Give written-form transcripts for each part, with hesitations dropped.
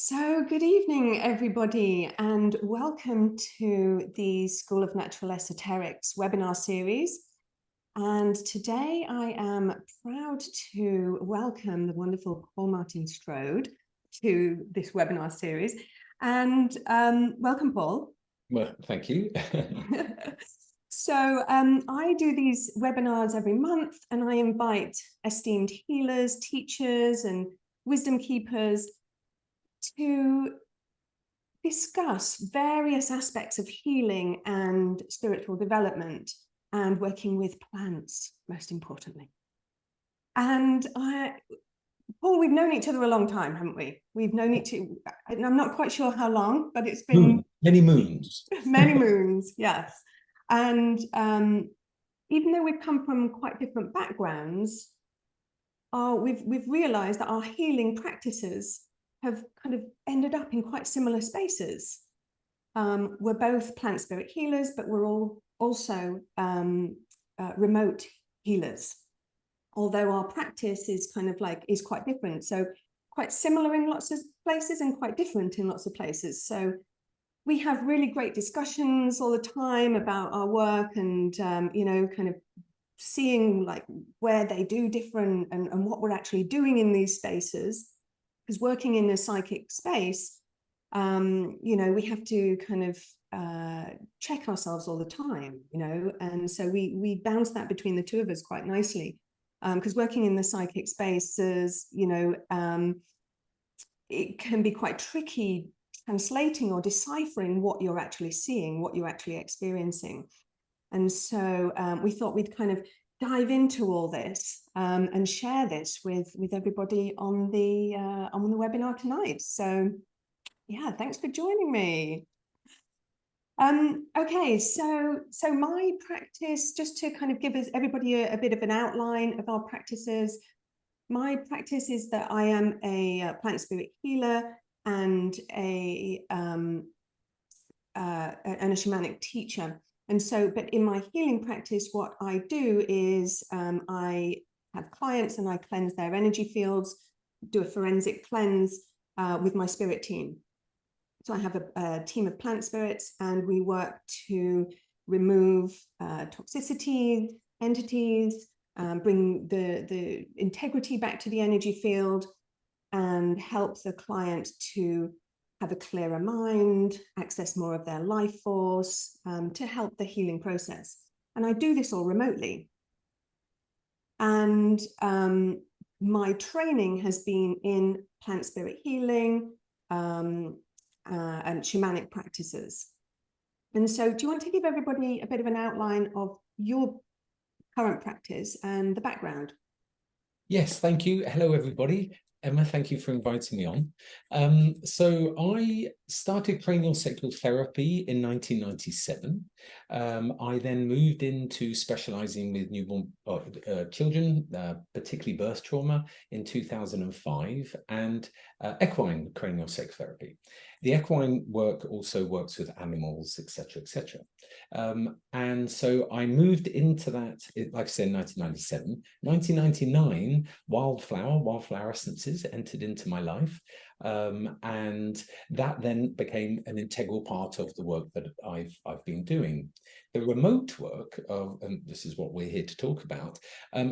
So, good evening, everybody, and welcome to the School of Natural Esoterics webinar series. And today I am proud to welcome the wonderful Paul Martin Strode to this webinar series. And welcome, Paul. Well, thank you. So I do these webinars every month, and I invite esteemed healers, teachers, and wisdom keepers to discuss various aspects of healing and spiritual development and working with plants, most importantly. And Paul, we've known each other a long time, haven't we? We've known each other, I'm not quite sure how long, but it's been many moons. Many moons, yes. And even though we've come from quite different backgrounds, we've realized that our healing practices have kind of ended up in quite similar spaces. We're both plant spirit healers, but we're all also remote healers, although our practice is is quite different. So quite similar in lots of places and quite different in lots of places. So we have really great discussions all the time about our work and, kind of seeing like where they do different and what we're actually doing in these spaces. Because working in a psychic space, we have to kind of check ourselves all the time, and so we bounce that between the two of us quite nicely. Because working in the psychic spaces, it can be quite tricky translating or deciphering what you're actually seeing, what you're actually experiencing. And so we thought we'd kind of dive into all this and share this with everybody on the webinar tonight. So yeah, thanks for joining me. Okay, so my practice, just to kind of give everybody a bit of an outline of our practices. My practice is that I am a plant spirit healer and a shamanic teacher. And so, but in my healing practice, what I do is I have clients and I cleanse their energy fields, do a forensic cleanse with my spirit team. So I have a team of plant spirits, and we work to remove toxicity, entities, bring the integrity back to the energy field, and help the client to have a clearer mind, access more of their life force, to help the healing process. And I do this all remotely. And my training has been in plant spirit healing and shamanic practices. And so do you want to give everybody a bit of an outline of your current practice and the background? Yes, thank you. Hello, everybody. Emma, thank you for inviting me on. So I started craniosacral therapy in 1997. I then moved into specializing with newborn children, particularly birth trauma, in 2005, and equine craniosacral therapy. The equine work also works with animals, etc., etc. And so I moved into that, like I said, 1997. 1999, wildflower essences entered into my life. And that then became an integral part of the work that I've been doing. The remote work of, and this is what we're here to talk about,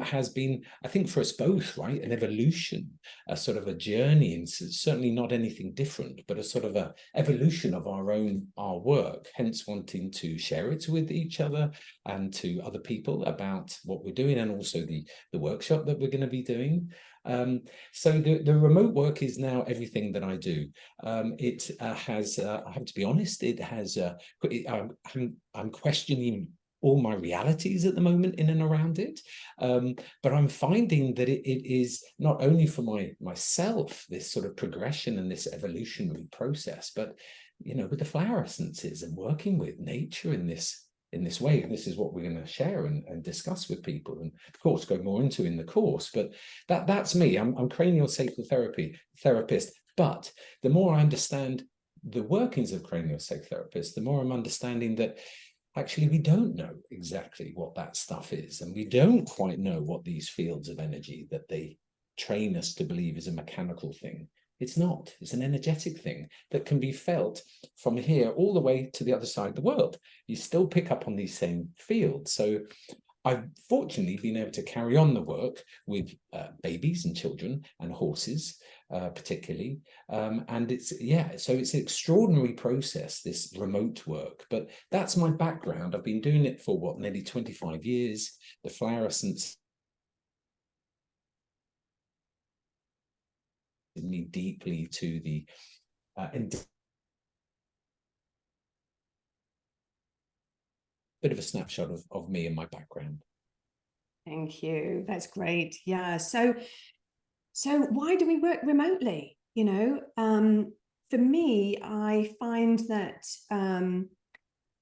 has been, I think, for us both, right, an evolution, a sort of a journey, and certainly not anything different, but a sort of a evolution of our work, hence wanting to share it with each other and to other people about what we're doing, and also the workshop that we're going to be doing. So the remote work is now everything that I do. It has, I have to be honest, it has, I'm questioning all my realities at the moment in and around it. But I'm finding that it is not only for myself, this sort of progression and this evolutionary process, but, with the flower essences and working with nature in this way. And this is what we're going to share and discuss with people, and of course go more into in the course. But that's me. I'm craniosacral therapist. But the more I understand the workings of craniosacral therapist, the more I'm understanding that actually we don't know exactly what that stuff is, and we don't quite know what these fields of energy that they train us to believe is a mechanical thing, It's not. It's an energetic thing that can be felt from here all the way to the other side of the world. You still pick up on these same fields. So I've fortunately been able to carry on the work with babies and children and horses, particularly. And so it's an extraordinary process, this remote work. But that's my background. I've been doing it for nearly 25 years. The fluorescence me deeply to the bit of a snapshot of me and my background. Thank you. That's great. Yeah. So why do we work remotely? You know, for me, I find that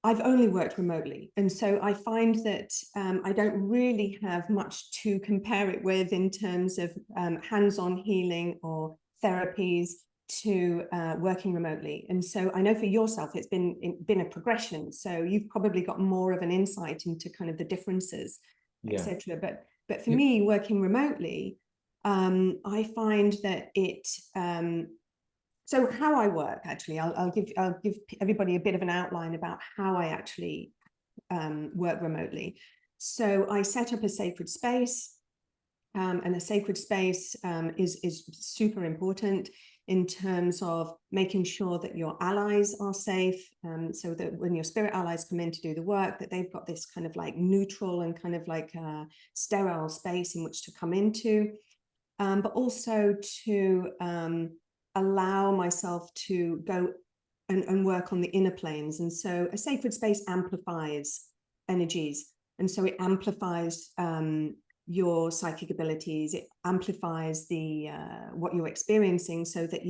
I've only worked remotely. And so I find that I don't really have much to compare it with in terms of hands-on healing or therapies to working remotely. And so I know for yourself, it's been a progression. So you've probably got more of an insight into kind of the differences, etc. But for me, working remotely, I find that it so how I work, actually, I'll give everybody a bit of an outline about how I actually work remotely. So I set up a sacred space, and a sacred space is super important in terms of making sure that your allies are safe, so that when your spirit allies come in to do the work, that they've got this kind of like neutral and kind of like sterile space in which to come into, but also to allow myself to go and work on the inner planes. And so a sacred space amplifies energies. And so it amplifies your psychic abilities. It amplifies the what you're experiencing so that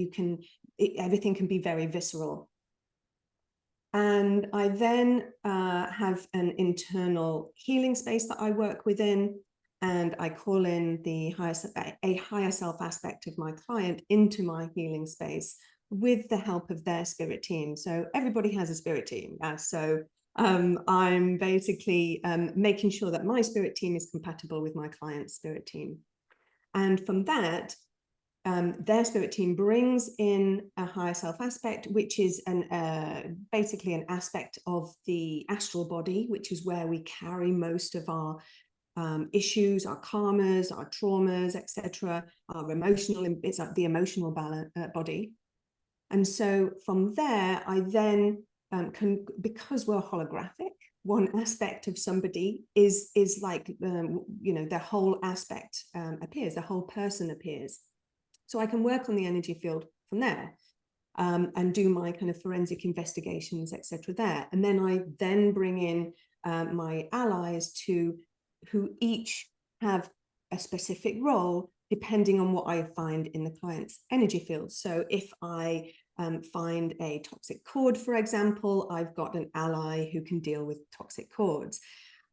everything can be very visceral. And I then have an internal healing space that I work within, and I call in a higher self aspect of my client into my healing space with the help of their spirit team. So everybody has a spirit team. So I'm basically making sure that my spirit team is compatible with my client's spirit team. And from that, their spirit team brings in a higher self aspect, which is basically an aspect of the astral body, which is where we carry most of our issues, our karmas, our traumas, etc., our emotional, it's like the emotional body. And so from there, I then can, because we're holographic, one aspect of somebody is like, you know, the whole aspect appears, the whole person appears. So I can work on the energy field from there and do my kind of forensic investigations, etc. there. And then I then bring in my allies who each have a specific role depending on what I find in the client's energy field. So if I find a toxic cord, for example, I've got an ally who can deal with toxic cords.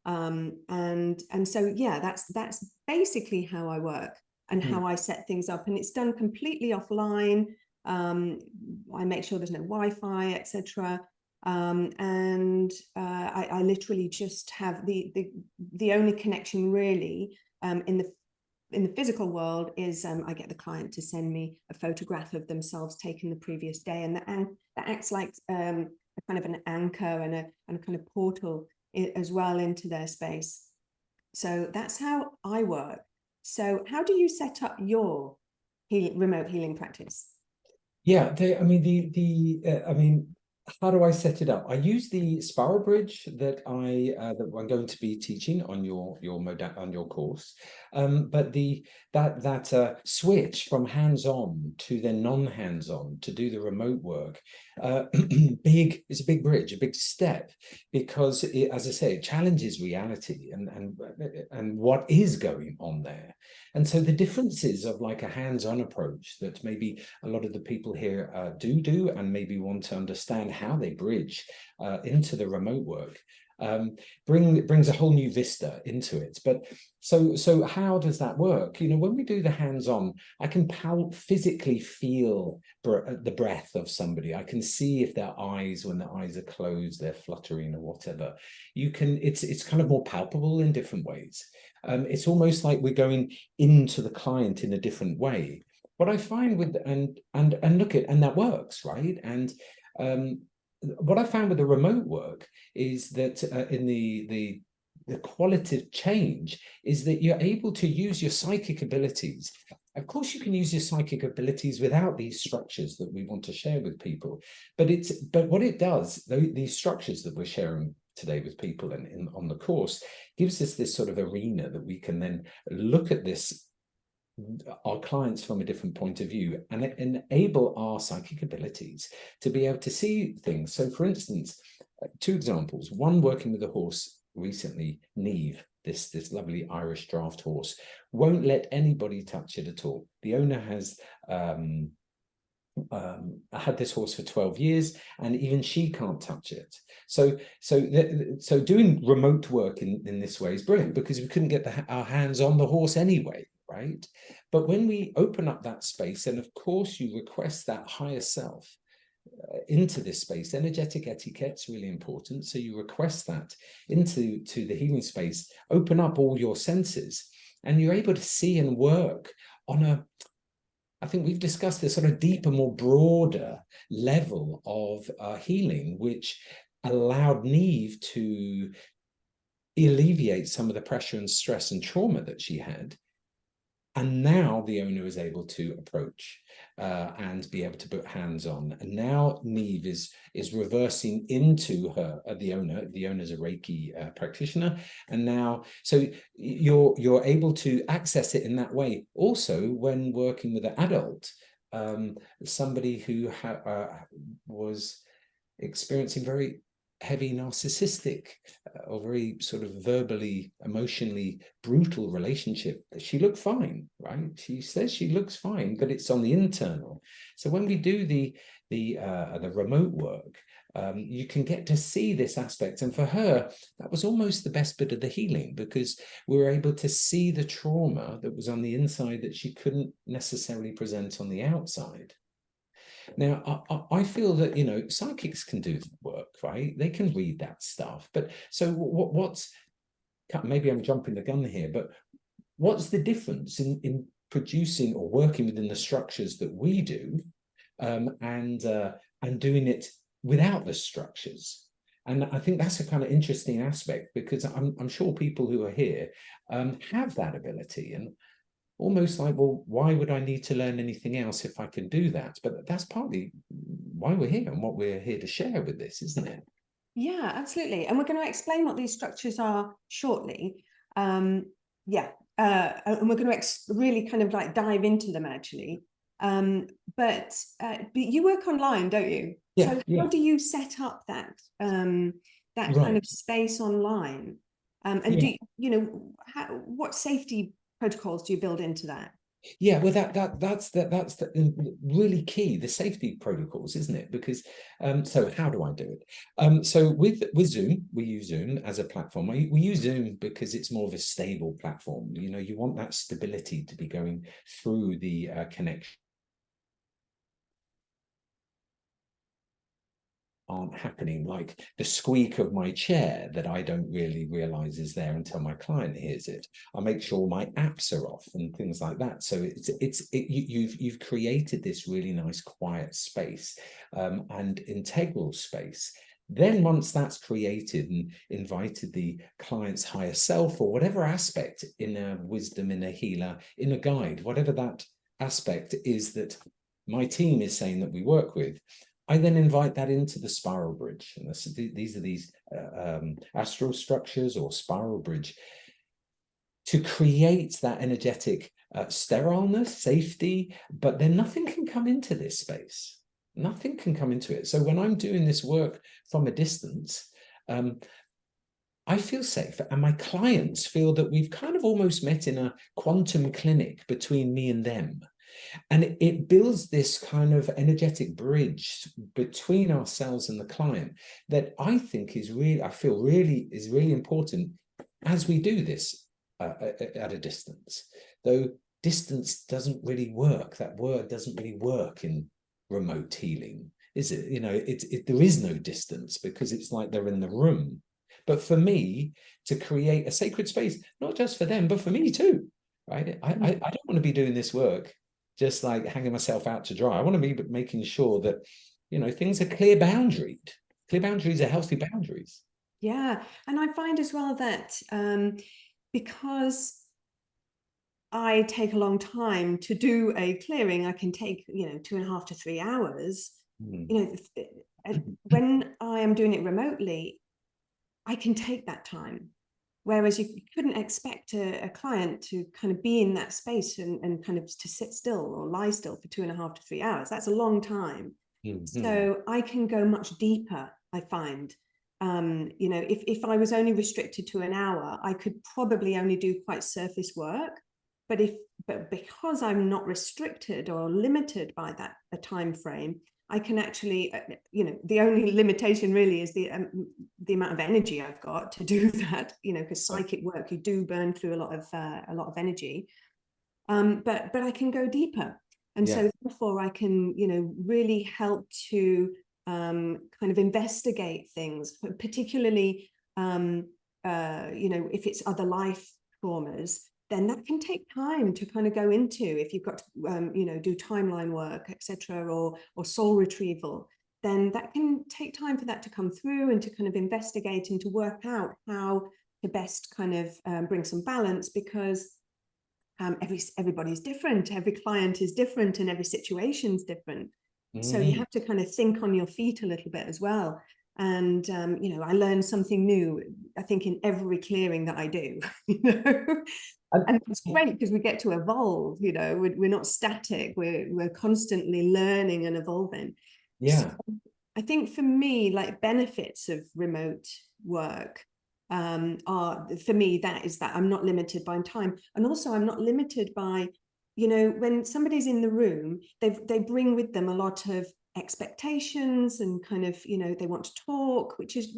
And so, yeah, that's basically how I work and how I set things up. And it's done completely offline. I make sure there's no Wi-Fi, etc. I literally just have the only connection really in the physical world is I get the client to send me a photograph of themselves taken the previous day, and that acts like a kind of an anchor and a kind of portal as well into their space. So that's how I work. So how do you set up your remote healing practice? Yeah, I mean, how do I set it up? I use the spiral bridge that I'm going to be teaching on your course, but that switch from hands-on to then non-hands-on to do the remote work, it's a big bridge, a big step, because as I say, it challenges reality and what is going on there. And so the differences of like a hands-on approach that maybe a lot of the people here do and maybe want to understand how they bridge into the remote work brings a whole new vista into it. But so how does that work? You know, when we do the hands-on, I can physically feel the breath of somebody. I can see if their eyes, when their eyes are closed, they're fluttering or whatever. It's kind of more palpable in different ways. It's almost like we're going into the client in a different way. what I find with and that works, right? And what I found with the remote work is that in the qualitative change is that you're able to use your psychic abilities. Of course, you can use your psychic abilities without these structures that we want to share with people. But what it does, these structures that we're sharing today with people and on the course, gives us this sort of arena that we can then look at our clients from a different point of view and enable our psychic abilities to be able to see things. So, for instance, two examples. One, working with a horse recently, Neve, this lovely Irish draft horse, won't let anybody touch it at all. The owner has had this horse for 12 years, and even she can't touch it. So doing remote work in this way is brilliant, because we couldn't get our hands on the horse anyway, right? But when we open up that space, and of course you request that higher self into this space, energetic etiquette's really important. So you request that into the healing space, open up all your senses, and you're able to see and work on I think we've discussed this sort of deeper, more broader level of healing, which allowed Neve to alleviate some of the pressure and stress and trauma that she had. And now the owner is able to approach and be able to put hands on. And now Neve is reversing into the owner. The owner's a Reiki practitioner. And now, so you're able to access it in that way. Also, when working with an adult, somebody who was experiencing very heavy narcissistic or very sort of verbally, emotionally brutal relationship, she looked fine, right? She says she looks fine, but it's on the internal. So when we do the remote work, you can get to see this aspect. And for her, that was almost the best bit of the healing, because we were able to see the trauma that was on the inside that she couldn't necessarily present on the outside. Now, I feel that, psychics can do the work, right? They can read that stuff. But so what's, maybe I'm jumping the gun here, but what's the difference in producing or working within the structures that we do and doing it without the structures? And I think that's a kind of interesting aspect, because I'm sure people who are here have that ability, and almost like, well, why would I need to learn anything else if I can do that? But that's partly why we're here and what we're here to share with this, isn't it? Yeah, absolutely. And we're going to explain what these structures are shortly. And we're going to really kind of like dive into them, actually. But you work online, don't you? Yeah, so how do you set up that right. kind of space online? And yeah. What safety protocols do you build into that? Yeah, well, that's the really key, the safety protocols, isn't it? Because so how do I do it? So with Zoom, we use Zoom as a platform. We use Zoom because it's more of a stable platform. You want that stability to be going through the connection. Aren't happening, like the squeak of my chair that I don't really realize is there until my client hears it. I make sure my apps are off and things like that. So you've created this really nice quiet space and integral space. Then once that's created and invited the client's higher self or whatever aspect, in a wisdom, in a healer, in a guide, whatever that aspect is that my team is saying that we work with, I then invite that into the spiral bridge. And these are astral structures or spiral bridge to create that energetic sterileness, safety, but then nothing can come into this space. Nothing can come into it. So when I'm doing this work from a distance, I feel safe, and my clients feel that we've kind of almost met in a quantum clinic between me and them. And it builds this kind of energetic bridge between ourselves and the client that I think is really important as we do this at a distance. Though distance doesn't really work. That word doesn't really work in remote healing, is it? There is no distance, because it's like they're in the room. But for me, to create a sacred space, not just for them, but for me too, right? I don't want to be doing this work just like hanging myself out to dry. I want to be making sure that, you know, things are clear boundaried. Clear boundaries are healthy boundaries. Yeah. And I find as well that because I take a long time to do a clearing, I can take, 2.5 to 3 hours. When I am doing it remotely, I can take that time. Whereas you couldn't expect a client to kind of be in that space and kind of to sit still or lie still for 2.5 to 3 hours. That's a long time. So I can go much deeper, I find. If I was only restricted to an hour, I could probably only do quite surface work. But because I'm not restricted or limited by a time frame, I can actually, the only limitation really is the amount of energy I've got to do that. Because psychic work, you do burn through a lot of energy. But I can go deeper, and so therefore I can, really help to kind of investigate things, particularly, if it's other life traumas, then that can take time to kind of go into. If you've got to, do timeline work, etc., or soul retrieval, then that can take time for that to come through and to kind of investigate and to work out how to best kind of bring some balance, because everybody's different, every client is different, and every situation is different. So you have to kind of think on your feet a little bit as well. And I learn something new, I think, in every clearing that I do. And it's great because we get to evolve. We're not static. We're constantly learning and evolving. Yeah. So I think for me, like, benefits of remote work are, for me, that is that I'm not limited by time, and also I'm not limited by, when somebody's in the room, they bring with them a lot of expectations and kind of, they want to talk, which is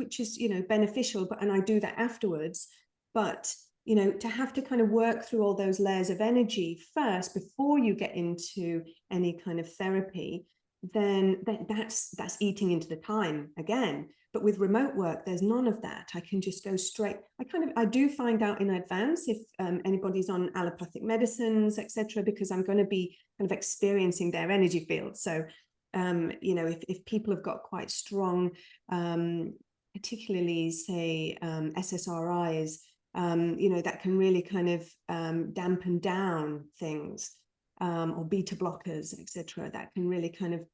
beneficial, and I do that afterwards. But to have to kind of work through all those layers of energy first before you get into any kind of therapy, then that's eating into the time again. But with remote work, there's none of that. I can just go straight. I do find out in advance if anybody's on allopathic medicines, etc., because I'm going to be kind of experiencing their energy field. So, if people have got quite strong, particularly say SSRIs, that can really kind of dampen down things. Or beta blockers, etc., that can really kind of,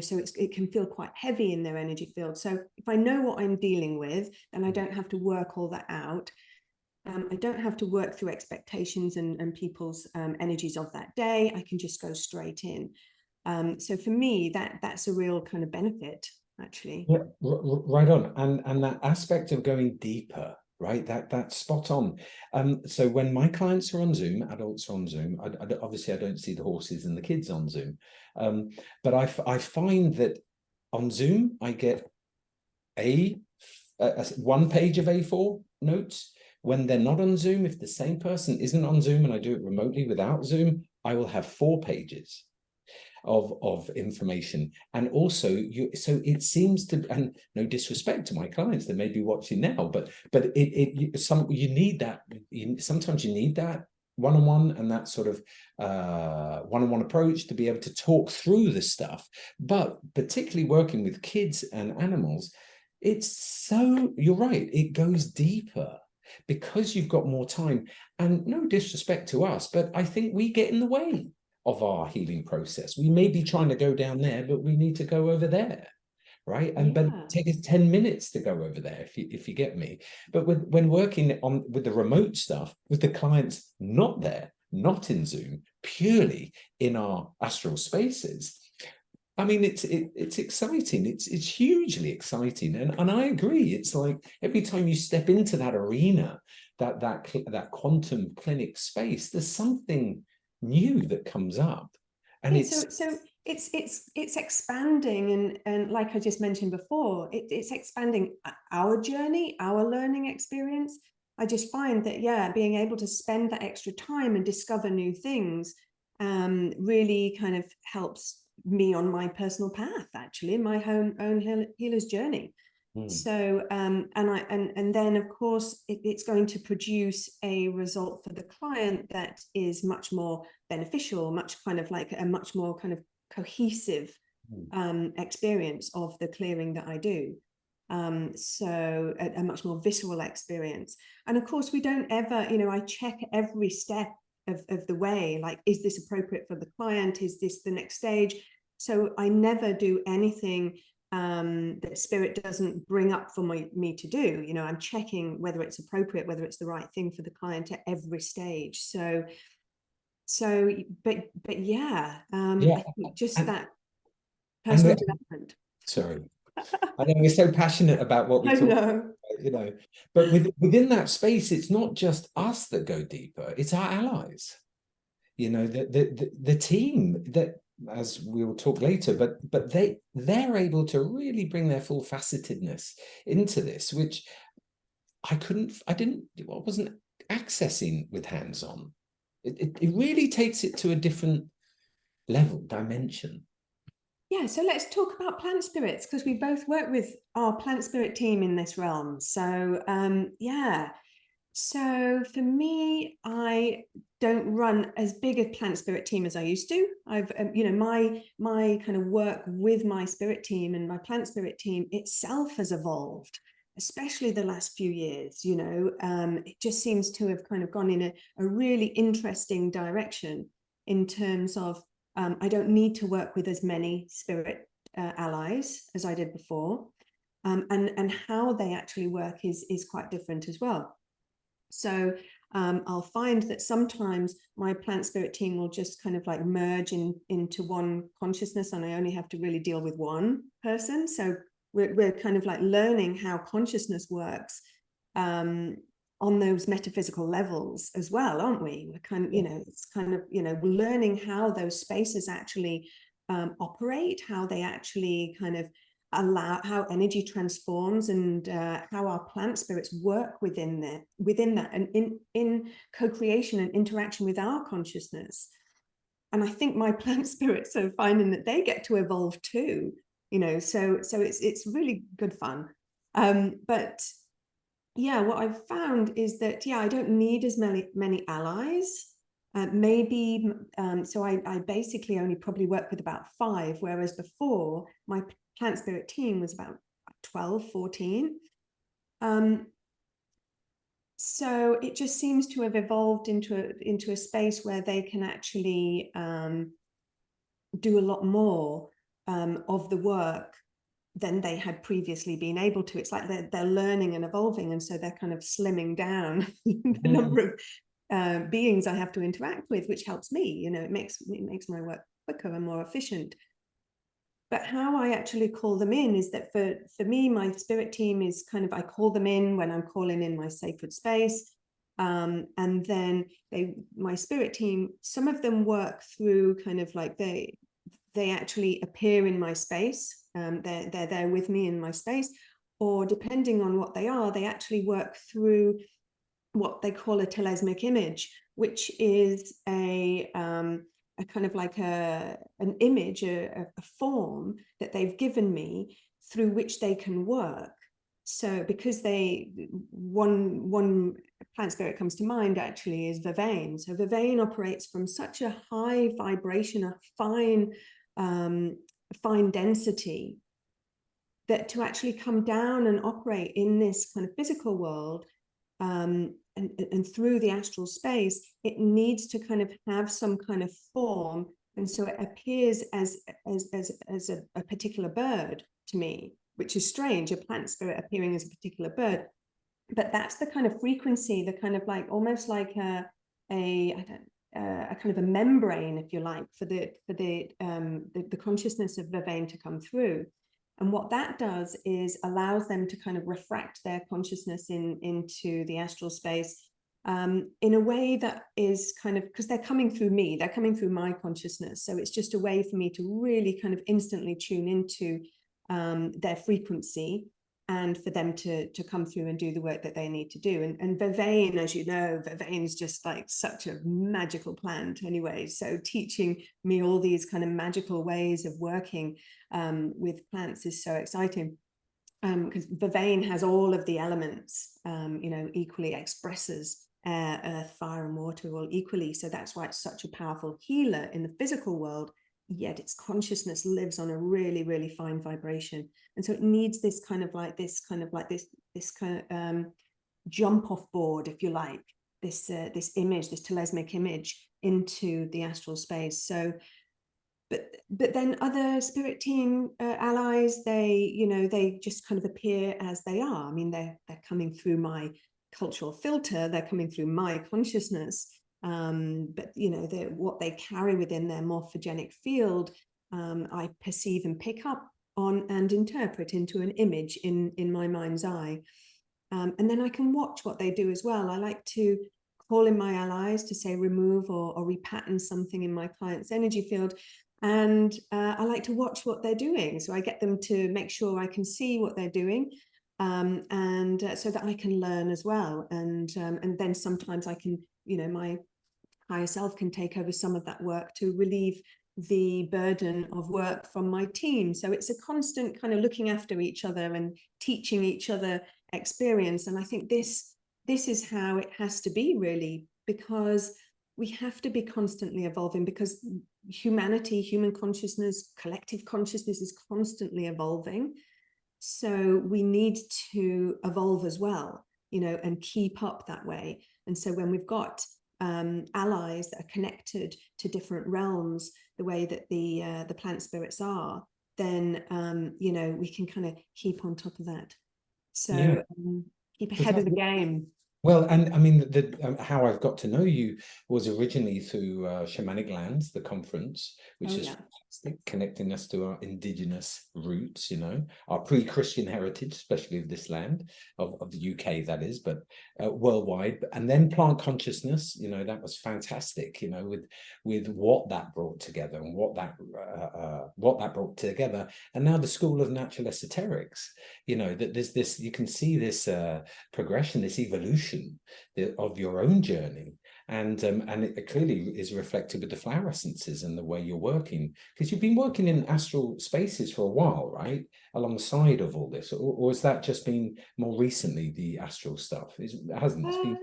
so it can feel quite heavy in their energy field. So if I know what I'm dealing with, then I don't have to work all that out. I don't have to work through expectations and people's energies of that day. I can just go straight in. So for me, that's a real kind of benefit, actually. Yeah, right on. And that aspect of going deeper, right? That's spot on. So when my clients are on Zoom, adults are on Zoom, obviously I don't see the horses and the kids on Zoom. But I find that on Zoom, I get a 1 page of A4 notes. When they're not on Zoom, if the same person isn't on Zoom and I do it remotely without Zoom, I will have 4 pages of information. And also so it seems to, and no disrespect to my clients, they may be watching now, but you need that, sometimes you need that one-on-one and that sort of one-on-one approach to be able to talk through the stuff. But particularly working with kids and animals, you're right, it goes deeper because you've got more time. And no disrespect to us, but I think we get in the way of our healing process. We may be trying to go down there, but we need to go over there, right? But take us 10 minutes to go over there, if you get me. But when working with the remote stuff, with the clients not there, not in Zoom, purely in our astral spaces, I mean, it's exciting. It's hugely exciting, and I agree. It's like every time you step into that arena, that quantum clinic space, there's something new that comes up, and it's expanding, and like I just mentioned before, it's expanding our journey, our learning experience. I just find that being able to spend that extra time and discover new things really kind of helps me on my personal path, actually, my own healer's journey. So and then of course it's going to produce a result for the client that is much more beneficial, much kind of like a much more kind of cohesive experience of the clearing that I do. So a much more visceral experience. And of course we don't ever, you know, I check every step of the way, like, is this appropriate for the client? Is this the next stage? So I never do anything that spirit doesn't bring up for me to do. You know, I'm checking whether it's appropriate, whether it's the right thing for the client at every stage. But yeah, Yeah. I think just And, that and personal development. sorry, I know we're so passionate about what we I talk know. about, you know, but within that space, it's not just us that go deeper, it's our allies, you know, the team that, as we'll talk later, but they're able to really bring their full facetedness into this, which I wasn't accessing with hands-on. It really takes it to a different level, dimension. Yeah, so let's talk about plant spirits, because we both work with our plant spirit team in this realm. So yeah, so for me, I don't run as big a plant spirit team as I used to. I've you know, my kind of work with my spirit team and my plant spirit team itself has evolved, especially the last few years. You know, it just seems to have kind of gone in a really interesting direction in terms of I don't need to work with as many spirit allies as I did before, and how they actually work is quite different as well. So I'll find that sometimes my plant spirit team will just kind of like merge into one consciousness, and I only have to really deal with one person. So we're kind of like learning how consciousness works on those metaphysical levels as well, aren't we? We're kind of, you know, it's kind of, you know, learning how those spaces actually operate, how they actually kind of allow, how energy transforms, and how our plant spirits work within that and in co-creation and interaction with our consciousness. And I think my plant spirits are finding that they get to evolve too, you know, so it's really good fun. But yeah, what I've found is that, yeah, I don't need as many allies. Maybe, so I basically only probably work with about 5, whereas before my plant spirit team was about 12, 14. So it just seems to have evolved into a space where they can actually do a lot more of the work than they had previously been able to. It's like they're learning and evolving, and so they're kind of slimming down the number of beings I have to interact with, which helps me. You know, it makes my work quicker and more efficient. But how I actually call them in is that for me, my spirit team is kind of, I call them in when I'm calling in my sacred space. And then my spirit team, some of them work through kind of like they actually appear in my space. They're there with me in my space, or depending on what they are, they actually work through what they call a telesmic image, which is a kind of like an image, a form that they've given me through which they can work. So because one plant spirit comes to mind actually is vervain. So vervain operates from such a high vibration, a fine density, that to actually come down and operate in this kind of physical world and through the astral space, it needs to kind of have some kind of form, and so it appears as a particular bird to me, which is strange, a plant spirit appearing as a particular bird. But that's the kind of frequency, the kind of like almost like a kind of a membrane, if you like, for the consciousness of vervain to come through. And what that does is allows them to kind of refract their consciousness into the astral space in a way that is kind of, because they're coming through me, they're coming through my consciousness. So it's just a way for me to really kind of instantly tune into their frequency, and for them to come through and do the work that they need to do. And vervain, as you know, vervain is just like such a magical plant anyway. So teaching me all these kind of magical ways of working with plants is so exciting. because vervain has all of the elements, you know, equally expresses air, earth, fire, and water all equally. So that's why it's such a powerful healer in the physical world, yet its consciousness lives on a really, really fine vibration. And so it needs this kind of like this kind of jump off board, if you like, this image, this telesmic image into the astral space. So but then other spirit team allies, they just kind of appear as they are. I mean, they're coming through my cultural filter, they're coming through my consciousness, but what they carry within their morphogenic field, I perceive and pick up on and interpret into an image in my mind's eye. And then I can watch what they do as well. I like to call in my allies to say remove or repattern something in my client's energy field. And I like to watch what they're doing. So I get them to make sure I can see what they're doing, and so that I can learn as well. And then sometimes I can, my higher self can take over some of that work to relieve the burden of work from my team. So it's a constant kind of looking after each other and teaching each other experience. And I think this is how it has to be, really, because we have to be constantly evolving, because humanity, human consciousness, collective consciousness is constantly evolving. So we need to evolve as well, and keep up that way. And so when we've got allies that are connected to different realms, the way that the plant spirits are, then we can kind of keep on top of that. So keep ahead of the game. Well, and I mean, how I've got to know you was originally through Shamanic Lands, the conference, which is fantastic, connecting us to our indigenous roots, our pre-Christian heritage, especially of this land, of the UK, that is, but worldwide. And then plant consciousness, that was fantastic, with what that brought together and what that brought together. And now the School of Natural Esoterics, that there's this, you can see this progression, this evolution of your own journey, and it clearly is reflected with the flower essences and the way you're working, because you've been working in astral spaces for a while, right, alongside of all this, or has that just been more recently, the astral stuff? It hasn't been...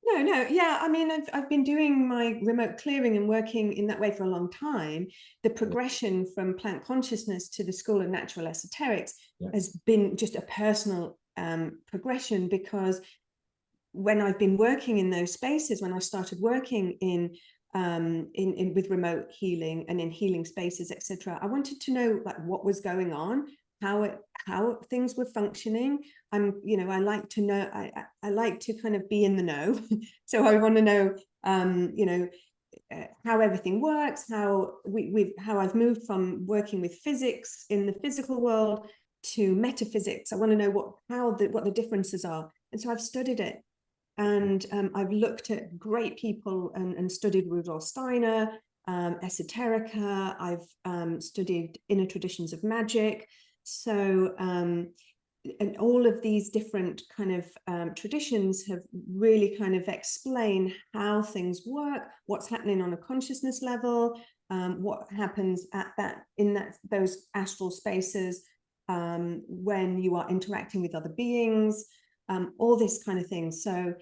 No, yeah, I mean, I've been doing my remote clearing and working in that way for a long time. The progression from plant consciousness to the School of Natural Esoterics has been just a personal progression, because when I've been working in those spaces, when I started working in with remote healing and in healing spaces, etc., I wanted to know like what was going on, how things were functioning. I like to know, I like to kind of be in the know. So I want to know how everything works, how I've moved from working with physics in the physical world to metaphysics. I want to know what the differences are. And so I've studied it. And I've looked at great people and studied Rudolf Steiner, esoterica. I've studied inner traditions of magic. So, and all of these different kind of traditions have really kind of explained how things work, what's happening on a consciousness level, what happens in those astral spaces when you are interacting with other beings, all this kind of thing. So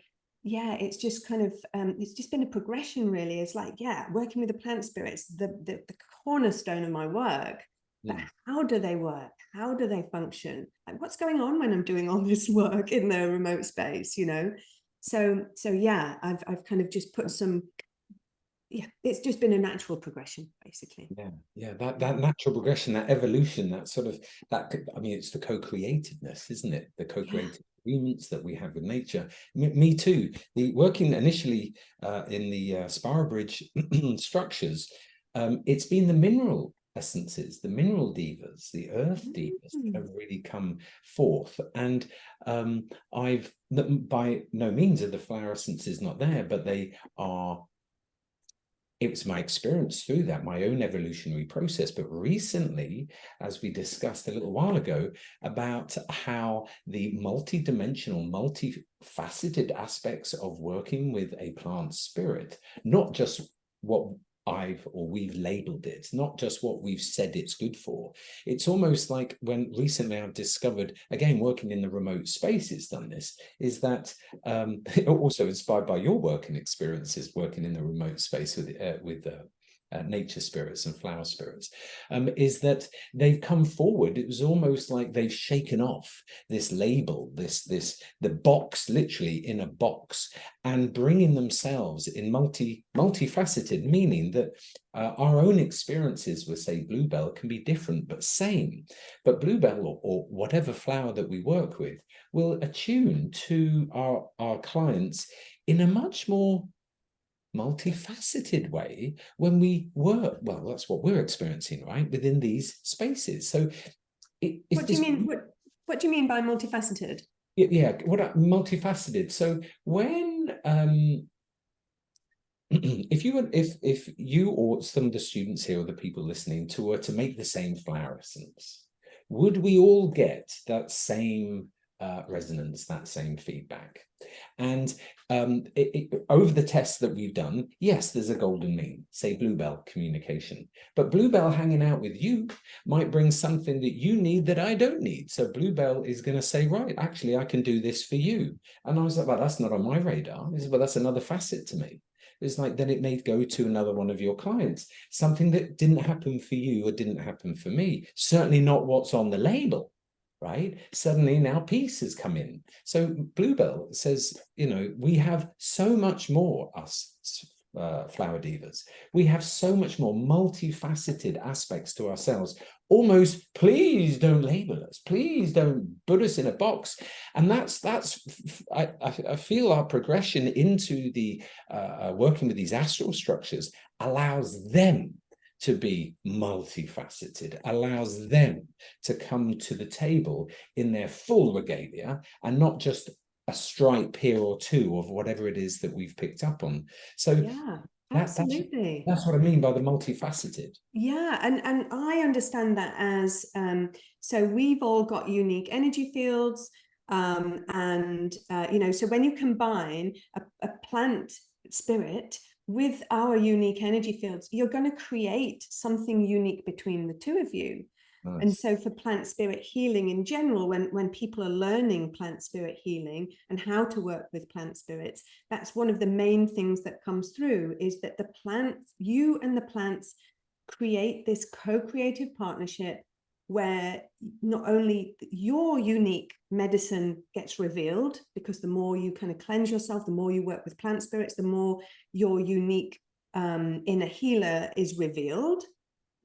yeah, it's just kind of it's just been a progression, really. It's like, working with the plant spirits, the cornerstone of my work. But how do they work? How do they function? Like, what's going on when I'm doing all this work in the remote space, So yeah, I've kind of just put some, it's just been a natural progression, basically. That natural progression, that evolution, that sort of, I mean, it's the co-createdness, isn't it? The co-created agreements that we have with nature. Me too. The working initially in the spiral bridge structures, it's been the mineral essences, the mineral divas, the earth divas that have really come forth. And I've, by no means are the flower essences not there, but they are. It was my experience through that, my own evolutionary process. But recently, as we discussed a little while ago, about how the multi-dimensional, multifaceted aspects of working with a plant spirit, not just what we've labeled it, not just what we've said it's good for. It's almost like when recently I've discovered, again, working in the remote space, it's done this, is that also inspired by your work and experiences working in the remote space with nature spirits and flower spirits, is that they've come forward. It was almost like they've shaken off this label, the box, literally in a box, and bringing themselves in multifaceted, meaning that our own experiences with, say, bluebell can be different but same. But bluebell or whatever flower that we work with will attune to our clients in a much more multifaceted way when we work. Well, that's what we're experiencing, right, within these spaces. So what do you mean? What do you mean by multifaceted? Yeah, multifaceted. So when if you or some of the students here or the people listening were to make the same flower essence, would we all get that same resonance, that same feedback? And over the tests that we've done, yes, there's a golden mean, say bluebell communication, but bluebell hanging out with you might bring something that you need that I don't need. So bluebell is going to say, right, actually, I can do this for you. And I was like, well, that's not on my radar. He said, well, that's another facet to me. It's like, then it may go to another one of your clients, something that didn't happen for you or didn't happen for me. Certainly not what's on the label. Right? Suddenly now peace has come in. So bluebell says, we have so much more, us flower divas. We have so much more multifaceted aspects to ourselves. Almost, please don't label us. Please don't put us in a box. And I feel our progression into the working with these astral structures allows them to be multifaceted, allows them to come to the table in their full regalia and not just a stripe here or two of whatever it is that we've picked up on. So yeah, absolutely. That's what I mean by the multifaceted. Yeah, and I understand that as so we've all got unique energy fields, and so when you combine a plant spirit with our unique energy fields, you're going to create something unique between the two of you. Nice. And so for plant spirit healing in general, when people are learning plant spirit healing and how to work with plant spirits, that's one of the main things that comes through, is that the plants, you and the plants, create this co-creative partnership where not only your unique medicine gets revealed, because the more you kind of cleanse yourself, the more you work with plant spirits, the more your unique inner healer is revealed,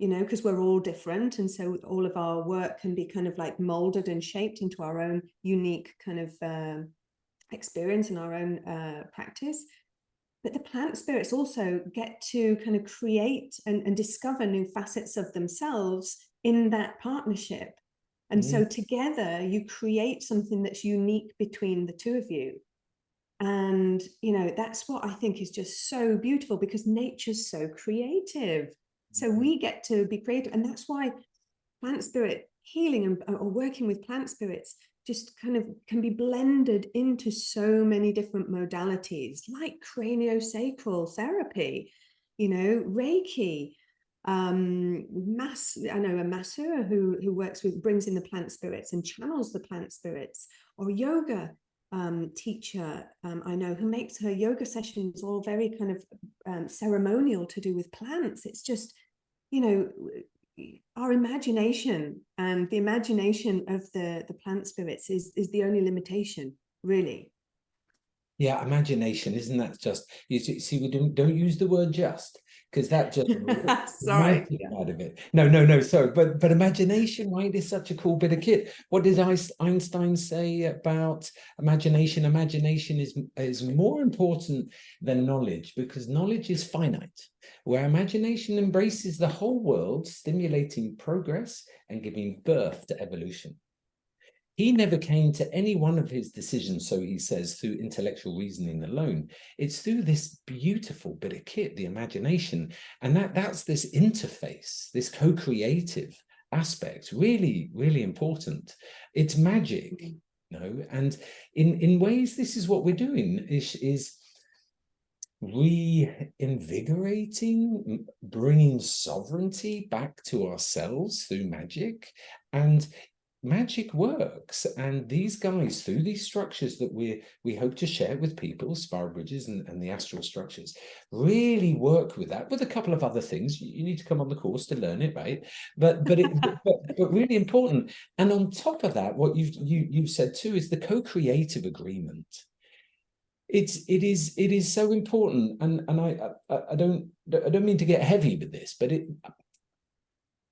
because we're all different. And so all of our work can be kind of like molded and shaped into our own unique kind of experience and our own practice. But the plant spirits also get to kind of create and discover new facets of themselves in that partnership. And so together you create something that's unique between the two of you. And, that's what I think is just so beautiful, because nature's so creative. So we get to be creative. And that's why plant spirit healing or working with plant spirits just kind of can be blended into so many different modalities, like craniosacral therapy, Reiki, I know a masseur who brings in the plant spirits and channels the plant spirits, or yoga teacher I know who makes her yoga sessions all very kind of ceremonial to do with plants. It's just, our imagination and the imagination of the plant spirits is the only limitation, really. Yeah, imagination, isn't that just, you see, we don't use the word just, because that just sorry out of it. No, sorry, but imagination, right, is such a cool bit of kit. What did Einstein say about imagination? Imagination is more important than knowledge, because knowledge is finite, where imagination embraces the whole world, stimulating progress and giving birth to evolution. He never came to any one of his decisions, so he says, through intellectual reasoning alone. It's through this beautiful bit of kit, the imagination, and that's this interface, this co-creative aspect, really, really important. It's magic, and in ways, this is what we're doing, is reinvigorating, bringing sovereignty back to ourselves through magic. And magic works, and these guys, through these structures that we hope to share with people, spiral bridges and the astral structures, really work with that, with a couple of other things. You need to come on the course to learn it, right? But really important. And on top of that, what you've said too is the co-creative agreement. It is so important, and I don't mean to get heavy with this, but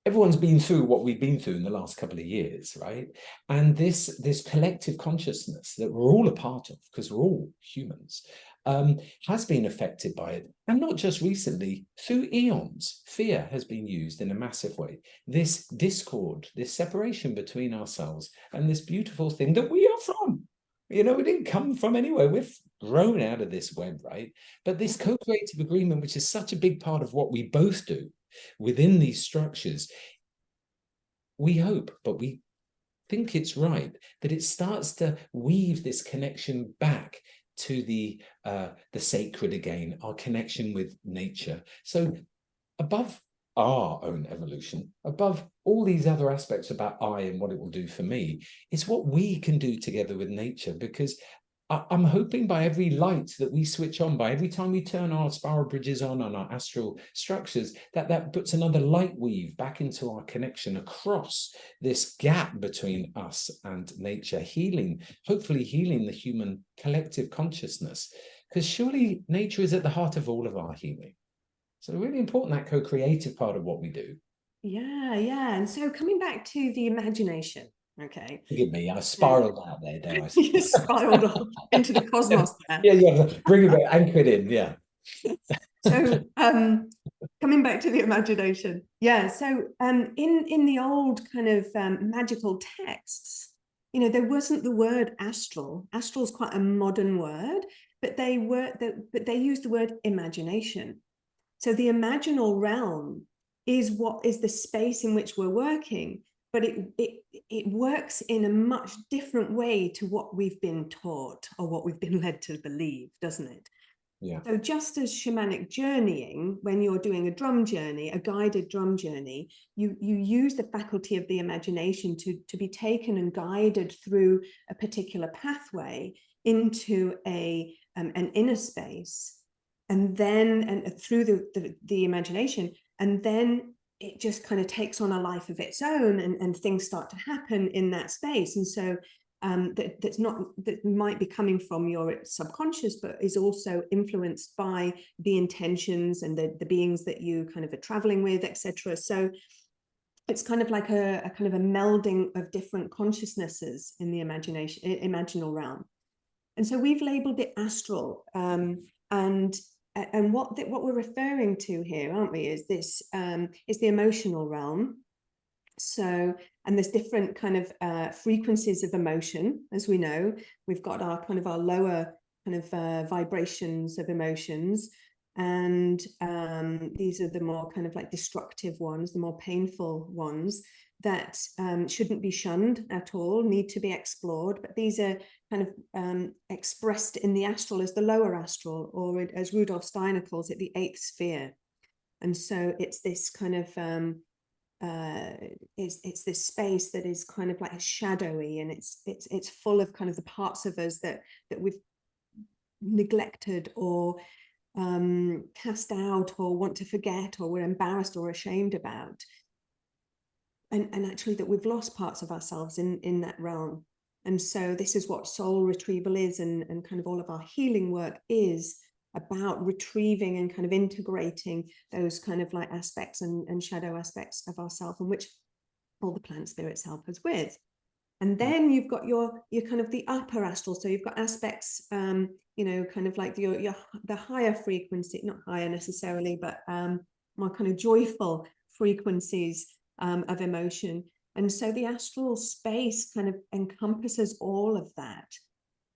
everyone's been through what we've been through in the last couple of years, right? And this collective consciousness that we're all a part of, because we're all humans, has been affected by it. And not just recently, through eons, fear has been used in a massive way. This discord, this separation between ourselves and this beautiful thing that we are from. You know, we didn't come from anywhere. We've grown out of this web, right? But this co-creative agreement, which is such a big part of what we both do within these structures, we hope, but we think it's right, that it starts to weave this connection back to the sacred again, our connection with nature. So above our own evolution, above all these other aspects about I and what it will do for me, it's what we can do together with nature, because I'm hoping by every light that we switch on, by every time we turn our spiral bridges on our astral structures, that puts another light weave back into our connection across this gap between us and nature, hopefully healing the human collective consciousness, because surely nature is at the heart of all of our healing. So really important, that co-creative part of what we do. Yeah. And so coming back to the imagination, okay. Forgive me, I spiraled out there, dare I say. You spiraled off into the cosmos there. Yeah, bring it back, anchor it in, yeah. So coming back to the imagination, yeah. So in the old kind of magical texts, you know, there wasn't the word astral. Astral is quite a modern word, but they used the word imagination. So the imaginal realm is what is the space in which we're working, but it works in a much different way to what we've been taught or what we've been led to believe, doesn't it? Yeah. So just as shamanic journeying, when you're doing a drum journey, a guided drum journey, you use the faculty of the imagination to be taken and guided through a particular pathway into an inner space, and then through the imagination, and then it just kind of takes on a life of its own, and things start to happen in that space. And so that might be coming from your subconscious, but is also influenced by the intentions and the beings that you kind of are traveling with, etc. So it's kind of like a kind of a melding of different consciousnesses in the imaginal realm. And so we've labeled it astral, and what we're referring to here, aren't we, is this is the emotional realm. So, and there's different kind of frequencies of emotion, as we know. We've got our kind of our lower kind of vibrations of emotions, and these are the more kind of like destructive ones, the more painful ones that shouldn't be shunned at all, need to be explored. But these are kind of expressed in the astral as the lower astral, or as Rudolf Steiner calls it, the eighth sphere. And so it's this kind of it's this space that is kind of like shadowy, and it's full of kind of the parts of us that we've neglected or cast out or want to forget, or we're embarrassed or ashamed about, and actually that we've lost parts of ourselves in that realm. And so this is what soul retrieval is, and kind of all of our healing work is about retrieving and kind of integrating those kind of like aspects and shadow aspects of ourselves, and which all the plant spirits help us with. And then you've got your kind of the upper astral. So you've got aspects, you know, kind of like the higher frequency, not higher necessarily, but more kind of joyful frequencies of emotion. And so the astral space kind of encompasses all of that.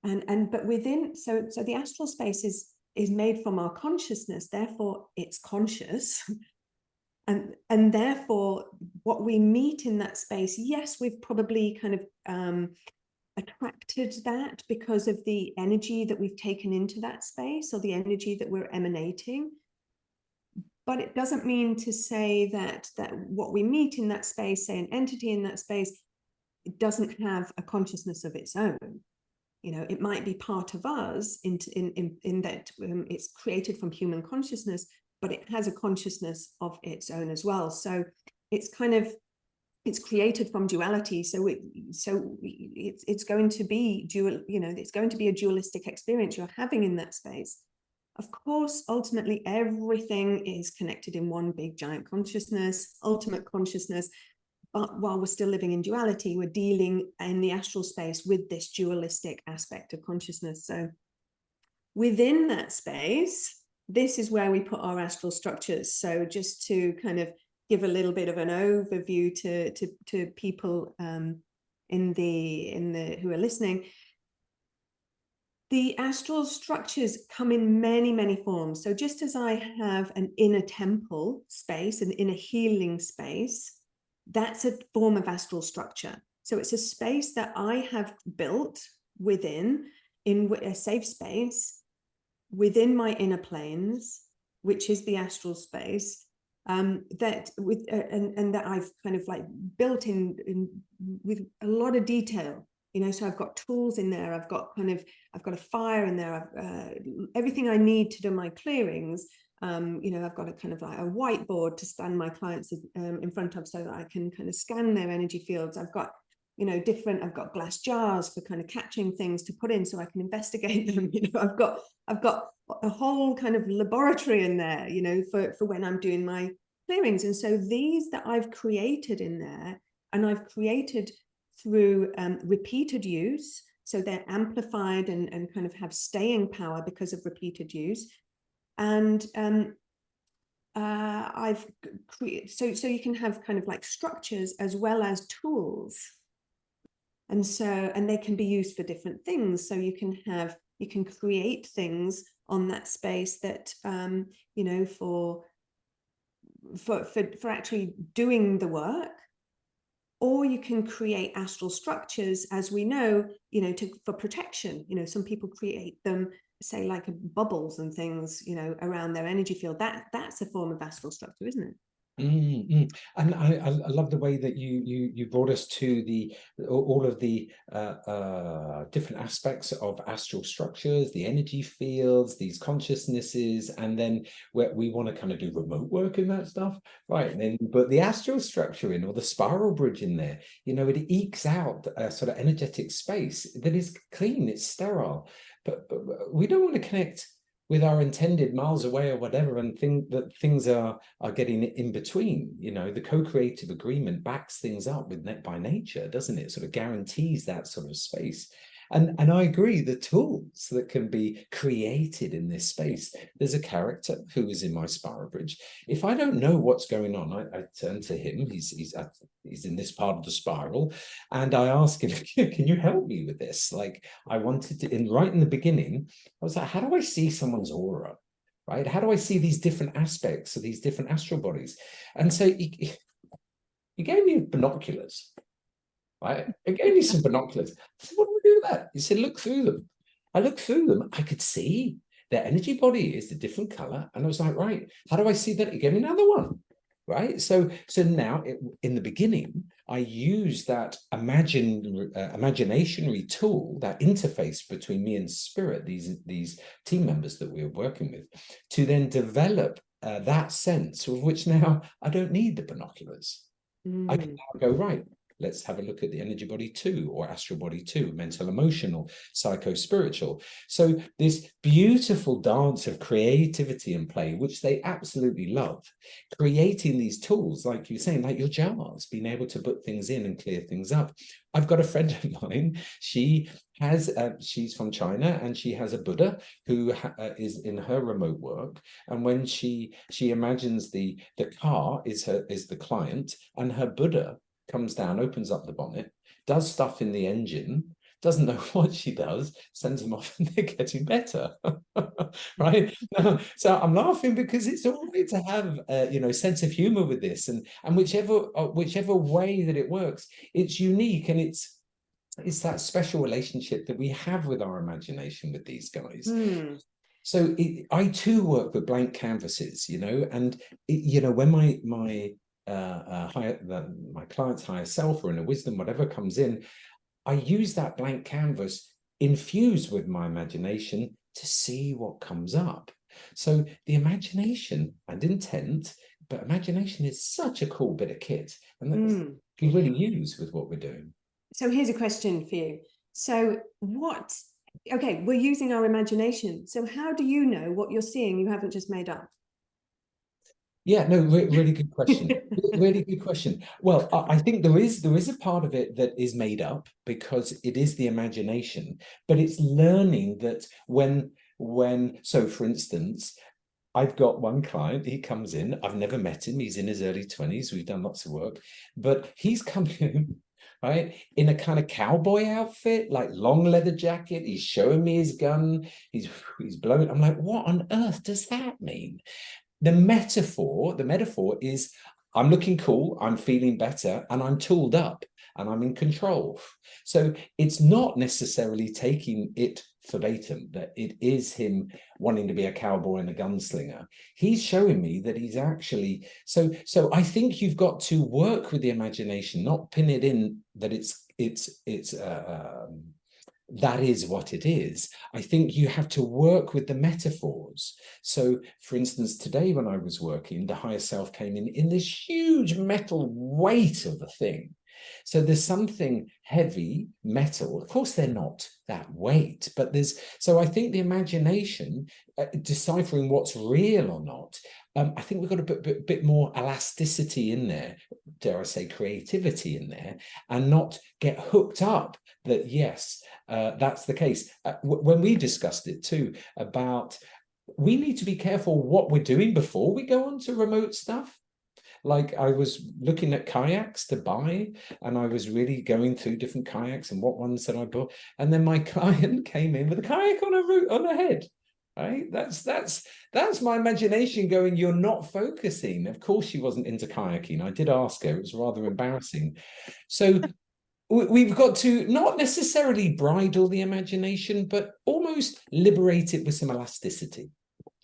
And but within, so the astral space is made from our consciousness, therefore it's conscious. And therefore what we meet in that space, yes, we've probably kind of attracted that because of the energy that we've taken into that space, or the energy that we're emanating. But it doesn't mean to say that what we meet in that space, say an entity in that space, it doesn't have a consciousness of its own. You know, it might be part of us in that it's created from human consciousness, but it has a consciousness of its own as well. So it's it's created from duality. So it's going to be dual, you know, it's going to be a dualistic experience you're having in that space. Of course, ultimately, everything is connected in one big giant consciousness, ultimate consciousness. But while we're still living in duality, we're dealing in the astral space with this dualistic aspect of consciousness. So within that space, this is where we put our astral structures. So just to kind of give a little bit of an overview to people who are listening, the astral structures come in many, many forms. So just as I have an inner temple space, an inner healing space, that's a form of astral structure. So it's a space that I have built within, in a safe space, within my inner planes, which is the astral space, that I've kind of like built in with a lot of detail. You know, so I've got tools in there. I've got a fire in there. Everything I need to do my clearings. You know, I've got a kind of like a whiteboard to stand my clients in front of, so that I can kind of scan their energy fields. I've got, you know, I've got glass jars for kind of catching things to put in so I can investigate them. You know, I've got a whole kind of laboratory in there, you know, for when I'm doing my clearings. And so these that I've created in there, and I've created through repeated use, so they're amplified and kind of have staying power because of repeated use. And I've created, so you can have kind of like structures as well as tools. And so, and they can be used for different things. So you can create things on that space that, you know, for actually doing the work. Or you can create astral structures, as we know, you know, for protection. You know, some people create them, say, like bubbles and things, you know, around their energy field. That's a form of astral structure, isn't it? And I love the way that you brought us to all of the different aspects of astral structures, the energy fields, these consciousnesses, and then we want to kind of do remote work in that stuff, right? And then but the astral structure or the spiral bridge in there, you know, it ekes out a sort of energetic space that is clean, it's sterile, but we don't want to connect with our intended miles away or whatever, and think that things are getting in between. You know, the co-creative agreement backs things up with by nature, doesn't it? Sort of guarantees that sort of space. And I agree, the tools that can be created in this space. There's a character who is in my spiral bridge. If I don't know what's going on, I turn to him. He's in this part of the spiral, and I ask him, "Can you help me with this?" Like, I wanted to, right in the beginning, I was like, "How do I see someone's aura? Right? How do I see these different aspects of these different astral bodies?" And so he gave me binoculars. Right? It gave me some binoculars. I said, "What do I do with that?" He said, "Look through them." I looked through them. I could see their energy body is a different color. And I was like, right, how do I see that? He gave me another one. Right. So now in the beginning, I used that imaginationary tool, that interface between me and spirit, these team members that we were working with, to then develop that sense of which now I don't need the binoculars. I can now go, right, let's have a look at the energy body 2, or astral body 2, mental, emotional, psycho-spiritual. So this beautiful dance of creativity and play, which they absolutely love, creating these tools, like you're saying, like your jars, being able to put things in and clear things up. I've got a friend of mine, she's from China, and she has a Buddha who is in her remote work. And when she imagines the car is the client, and her Buddha comes down, opens up the bonnet, does stuff in the engine, doesn't know what she does, sends them off, and they're getting better. Right? So I'm laughing because it's all right to have sense of humor with this, and whichever way that it works, it's unique, and it's that special relationship that we have with our imagination with these guys. Mm. So I too work with blank canvases, and when my client's higher self or inner wisdom, whatever comes in, I use that blank canvas infused with my imagination to see what comes up. So the imagination and intent, but imagination is such a cool bit of kit, and that we really use with what we're doing. So here's a question for you. So okay, we're using our imagination. So how do you know what you're seeing you haven't just made up? Yeah, no, really good question. Really good question. Well, I think there is a part of it that is made up because it is the imagination, but it's learning that so for instance, I've got one client, he comes in, I've never met him, he's in his early 20s, we've done lots of work, but he's coming in, right, in a kind of cowboy outfit, like long leather jacket, he's showing me his gun, he's blowing, I'm like, what on earth does that mean? The metaphor is I'm looking cool, I'm feeling better, and I'm tooled up and I'm in control. So it's not necessarily taking it verbatim that it is him wanting to be a cowboy and a gunslinger. He's showing me that he's actually so I think you've got to work with the imagination, not pin it in that that is what it is. I think you have to work with the metaphors. So, for instance, today when I was working, the higher self came in this huge metal weight of a thing. So there's something heavy, metal. Of course, they're not that weight, but so I think the imagination, deciphering what's real or not, I think we've got to put a bit more elasticity in there, dare I say creativity in there, and not get hooked up that, yes, that's the case. When we discussed it too, about we need to be careful what we're doing before we go on to remote stuff. Like I was looking at kayaks to buy, and I was really going through different kayaks and what ones that I bought. And then my client came in with a kayak on her head. Right? That's my imagination going, you're not focusing. Of course, she wasn't into kayaking. I did ask her, it was rather embarrassing. So we've got to not necessarily bridle the imagination, but almost liberate it with some elasticity.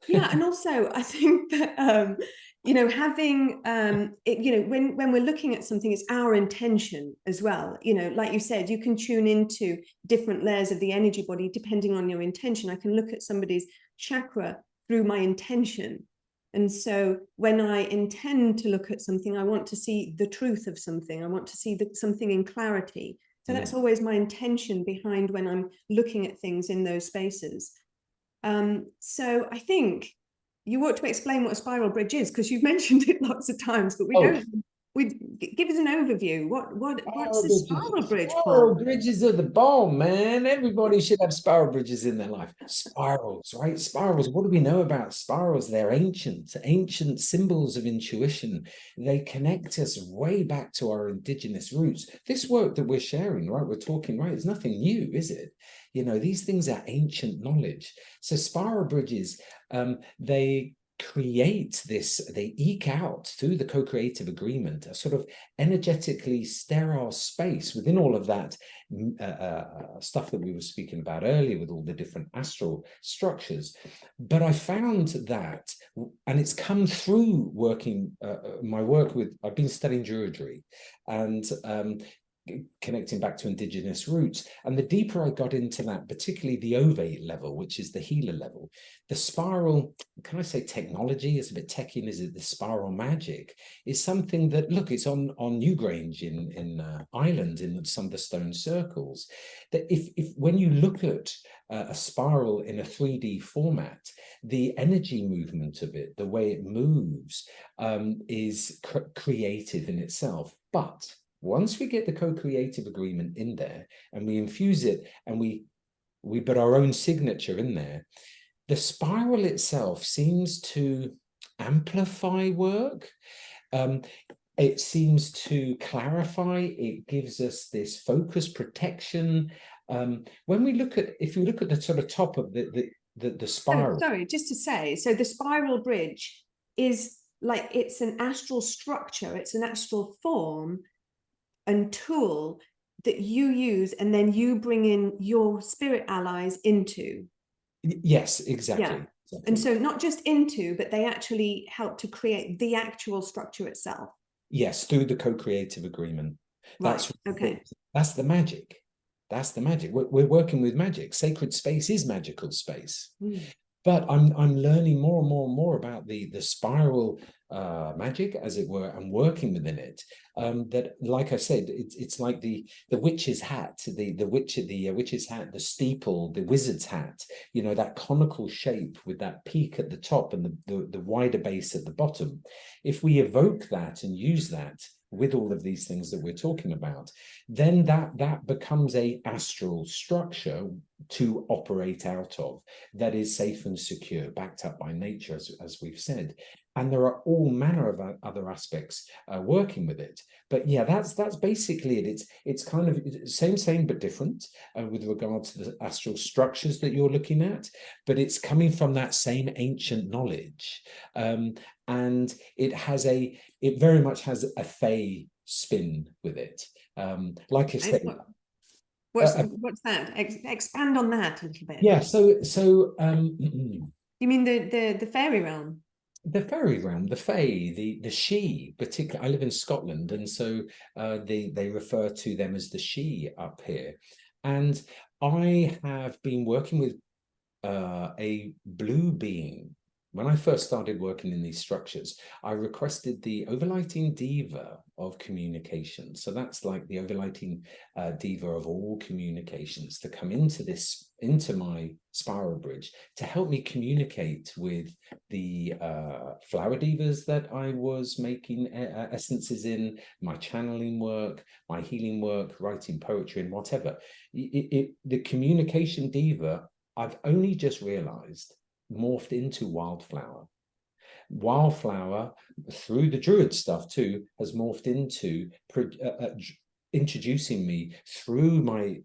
Yeah, and also I think that having when we're looking at something, it's our intention as well. Like you said, you can tune into different layers of the energy body depending on your intention. I can look at somebody's chakra through my intention. And so when I intend to look at something, I want to see the truth of something. I want to see something in clarity. So that's always my intention behind when I'm looking at things in those spaces. So I think you ought to explain what a spiral bridge is, because you've mentioned it lots of times, but give us an overview. What's the spiral bridge, Spiral Paul? bridges are the bomb, man. Everybody should have spiral bridges in their life. Spirals, right? Spirals. What do we know about spirals? They're ancient symbols of intuition. They connect us way back to our indigenous roots. This work that we're sharing, right? We're talking, right? It's nothing new, is it? These things are ancient knowledge. So spiral bridges, they create this, they eke out through the co-creative agreement a sort of energetically sterile space within all of that stuff that we were speaking about earlier with all the different astral structures. But I found that, and it's come through working my work with, I've been studying Druidry and connecting back to indigenous roots. And the deeper I got into that, particularly the ovate level, which is the healer level, the spiral, can I say technology? It's a bit techie, is it? The spiral magic is something that, look, it's on Newgrange in Ireland, in some of the stone circles, that if when you look at a spiral in a 3D format, the energy movement of it, the way it moves, is creative in itself. But once we get the co-creative agreement in there and we infuse it and we put our own signature in there, the spiral itself seems to amplify work. It seems to clarify. It gives us this focus protection. When we look at, if you look at the sort of top of the spiral. Sorry, just to say, so the spiral bridge is like, it's an astral structure, it's an astral form and tool that you use, and then you bring in your spirit allies into. Yes, exactly. Yeah. Exactly. And so not just into, but they actually help to create the actual structure itself. Yes, through the co-creative agreement. Right. Okay. That's the magic. That's the magic. We're working with magic. Sacred space is magical space. Mm. But I'm learning more and more and more about the spiral magic, as it were, and working within it. That, like I said, it's like the witch's hat, the witch's hat, the steeple, the wizard's hat. You know, that conical shape with that peak at the top and the wider base at the bottom. If we evoke that and use that with all of these things that we're talking about, then that becomes a astral structure to operate out of, that is safe and secure, backed up by nature, as we've said. And there are all manner of other aspects working with it. But yeah, that's basically it. It's kind of same but different with regard to the astral structures that you're looking at, but it's coming from that same ancient knowledge. And it very much has a Fey spin with it. Like I said, What's that? Expand on that a little bit. yeah. So You mean the fairy realm? the fairy realm, the Fae, the she, particularly. I live in Scotland, and so they refer to them as the she up here. And I have been working with a blue being. When I first started working in these structures, I requested the overlighting diva of communication. So that's like the overlighting diva of all communications to come into my spiral bridge to help me communicate with the flower divas that I was making essences in, my channeling work, my healing work, writing poetry, and whatever. The communication diva, I've only just realized, morphed into Wildflower. Wildflower, through the Druid stuff too, has morphed into introducing me through my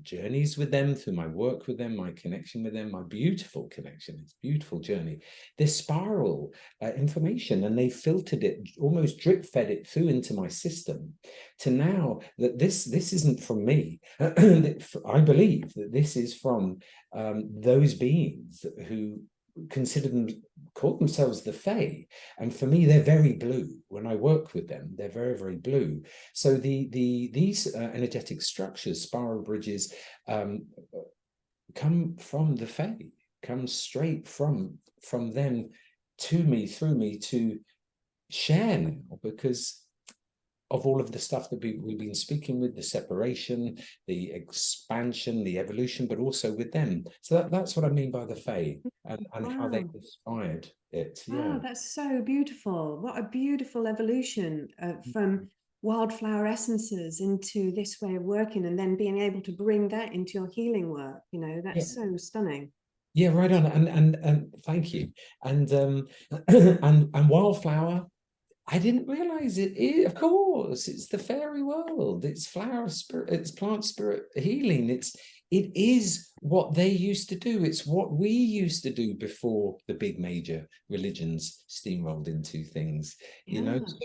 journeys with them, through my work with them, my connection with them, my beautiful connection, it's a beautiful journey, this spiral information, and they filtered it, almost drip fed it through into my system, to now that this isn't from me. I believe that this is from those beings who call themselves the Fae, and for me they're very blue. When I work with them, they're very, very blue. So these energetic structures, spiral bridges, come from the Fae, come straight from them to me, through me, to share now, because of all of the stuff that we've been speaking with, the separation, the expansion, the evolution, but also with them. So that's what I mean by the Fae, and Wow. how they inspired it. Yeah. Wow, that's so beautiful. What a beautiful evolution from wildflower essences into this way of working, and then being able to bring that into your healing work. You know, that's so stunning. Yeah, right on. And thank you. And and Wildflower, I didn't realize it. Of course, it's the fairy world. It's flower spirit. It's plant spirit healing. It is what they used to do. It's what we used to do before the big major religions steamrolled into things. You know. So,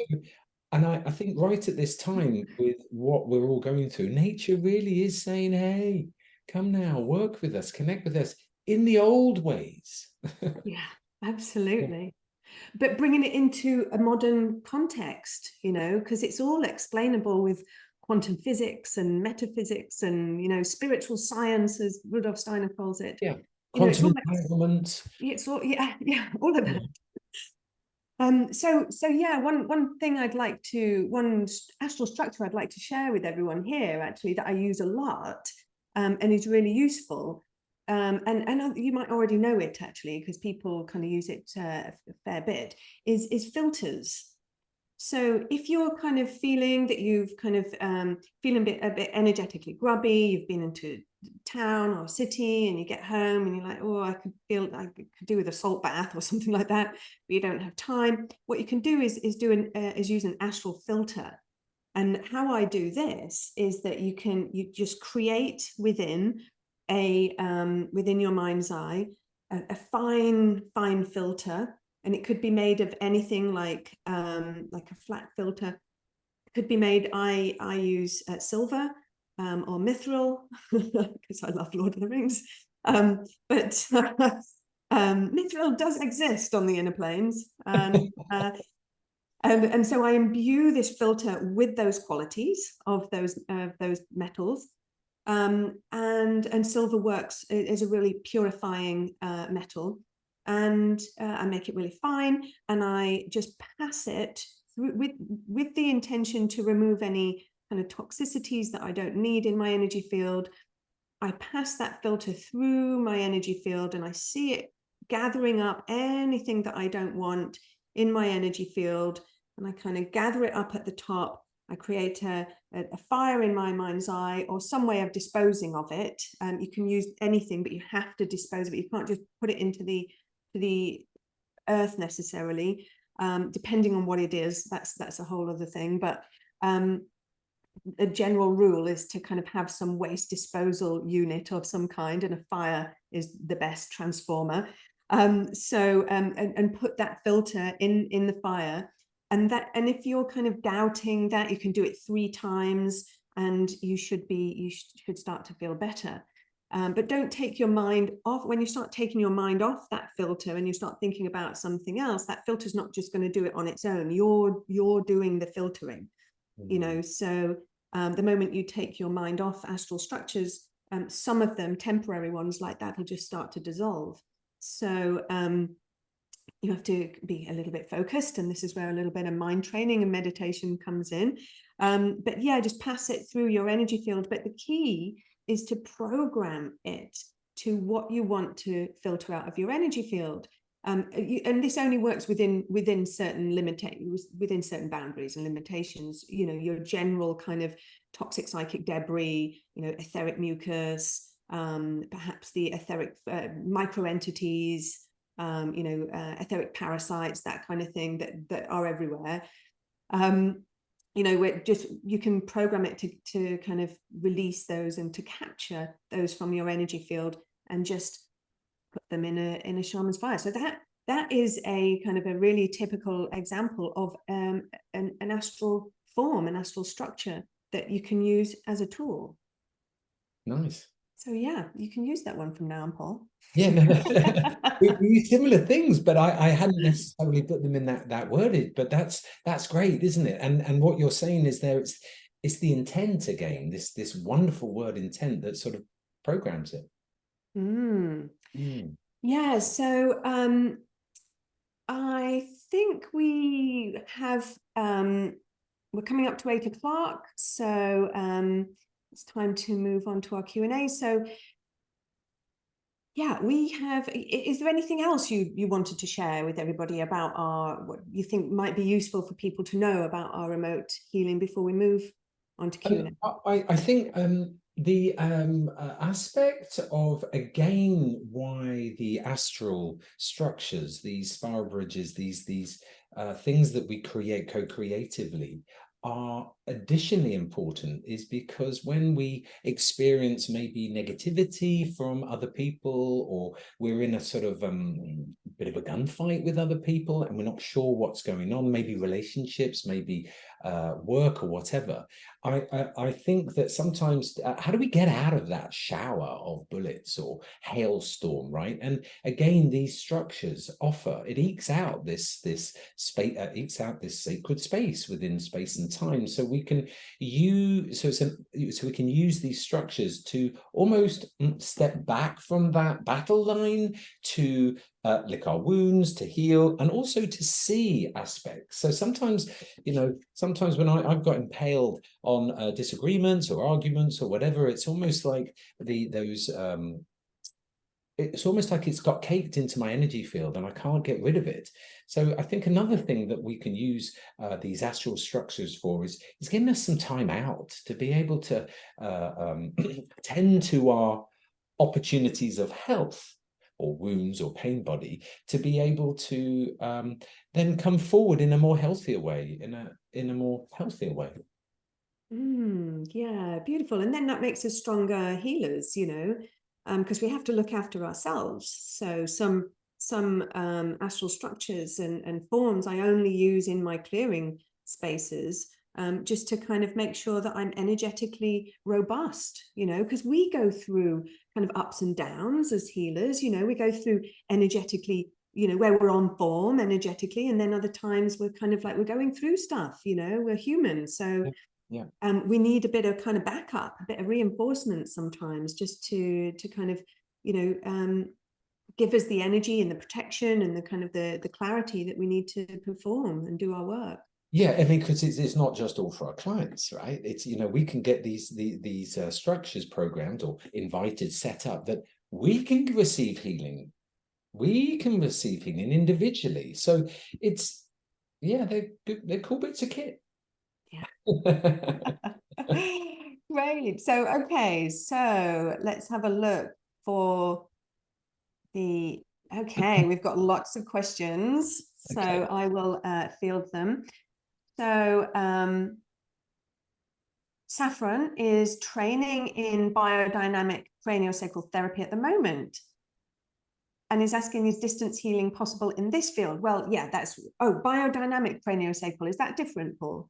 and I think right at this time, with what we're all going through, nature really is saying, "Hey, come now, work with us, connect with us in the old ways." Yeah, absolutely. But bringing it into a modern context, you know, because it's all explainable with quantum physics and metaphysics and, you know, spiritual science, as Rudolf Steiner calls it. Yeah, You know, quantum entanglement. it's all, yeah, all of that. So yeah, one thing one astral structure I'd like to share with everyone here, actually, that I use a lot, and is really useful. And you might already know it, actually, because people kind of use it a fair bit, is filters. So if you're kind of feeling that you've kind of feeling a bit energetically grubby, you've been into town or city, and you get home and you're like, oh, I could do with a salt bath or something like that, but you don't have time. What you can do is use an astral filter. And how I do this is that you just create within within your mind's eye a fine filter, and it could be made of anything like a flat filter, could be made. I use silver or mithril because I love Lord of the Rings. But mithril does exist on the inner planes, and so I imbue this filter with those qualities of those metals. And silver works is a really purifying metal, and I make it really fine, and I just pass it through with the intention to remove any kind of toxicities that I don't need in my energy field. I pass that filter through my energy field, and I see it gathering up anything that I don't want in my energy field, and I kind of gather it up at the top. I create a fire in my mind's eye, or some way of disposing of it. You can use anything, but you have to dispose of it. You can't just put it into the earth necessarily, depending on what it is. That's a whole other thing. But a general rule is to kind of have some waste disposal unit of some kind, and a fire is the best transformer. And put that filter in the fire. And if you're kind of doubting that, you can do it 3 times, and you should start to feel better. But don't take your mind off. When you start taking your mind off that filter and you start thinking about something else, that filter's not just going to do it on its own. You're doing the filtering, you know. So the moment you take your mind off astral structures, some of them, temporary ones like that, will just start to dissolve. So you have to be a little bit focused, and this is where a little bit of mind training and meditation comes in. But yeah, just pass it through your energy field. But the key is to program it to what you want to filter out of your energy field. And this only works within certain within certain boundaries and limitations. You know, your general kind of toxic psychic debris, you know, etheric mucus, perhaps the etheric microentities, you know, etheric parasites, that kind of thing that are everywhere. You know, you can program it to kind of release those and to capture those from your energy field, and just put them in a shaman's fire. So that is a kind of a really typical example of an astral form, an astral structure that you can use as a tool. Nice. So yeah, you can use that one from now on, Paul. Yeah, no. we use similar things, but I hadn't necessarily put them in that worded. But that's great, isn't it? And what you're saying is it's the intent again, this wonderful word intent, that sort of programs it. Yeah, so I think we have we're coming up to 8 o'clock, so it's time to move on to our Q&A. So yeah, we have, is there anything else you wanted to share with everybody about what you think might be useful for people to know about our remote healing before we move on to Q&A? I think the aspect of, again, why the astral structures, these spiral bridges, these things that we create co-creatively, are additionally important, is because when we experience maybe negativity from other people, or we're in a sort of bit of a gunfight with other people and we're not sure what's going on, maybe relationships, maybe work or whatever, I think that sometimes how do we get out of that shower of bullets or hailstorm, right? And again, these structures it ekes out this space, ekes out this sacred space within space and time, so we can use so we can use these structures to almost step back from that battle line, to lick our wounds, to heal, and also to see aspects. So sometimes when I've got impaled on disagreements or arguments or whatever, it's almost like it's almost like it's got caked into my energy field and I can't get rid of it. So I think another thing that we can use these astral structures for is giving us some time out to be able to tend to our opportunities of health, or wounds or pain body, to be able to then come forward in a more healthier way, in a more healthier way. Yeah, beautiful. And then that makes us stronger healers, you know, because we have to look after ourselves. So some astral structures and forms I only use in my clearing spaces, just to kind of make sure that I'm energetically robust, you know, because we go through kind of ups and downs as healers, you know, we go through energetically, you know, where we're on form energetically, and then other times we're kind of like, we're going through stuff, you know, we're human. So yeah. We need a bit of kind of backup, a bit of reinforcement sometimes, just to kind of, you know, give us the energy and the protection and the kind of the clarity that we need to perform and do our work. Yeah, I mean, because it's not just all for our clients, right? It's, you know, we can get these structures programmed or invited, set up that we can receive healing. We can receive healing individually. So it's, yeah, they're cool bits of kit. Yeah. Great. So, okay, so let's have a look for the, okay, we've got lots of questions. So Okay. I will field them. So Saffron is training in biodynamic craniosacral therapy at the moment and is asking, is distance healing possible in this field? Well, yeah, that's, oh, biodynamic craniosacral. Is that different, Paul?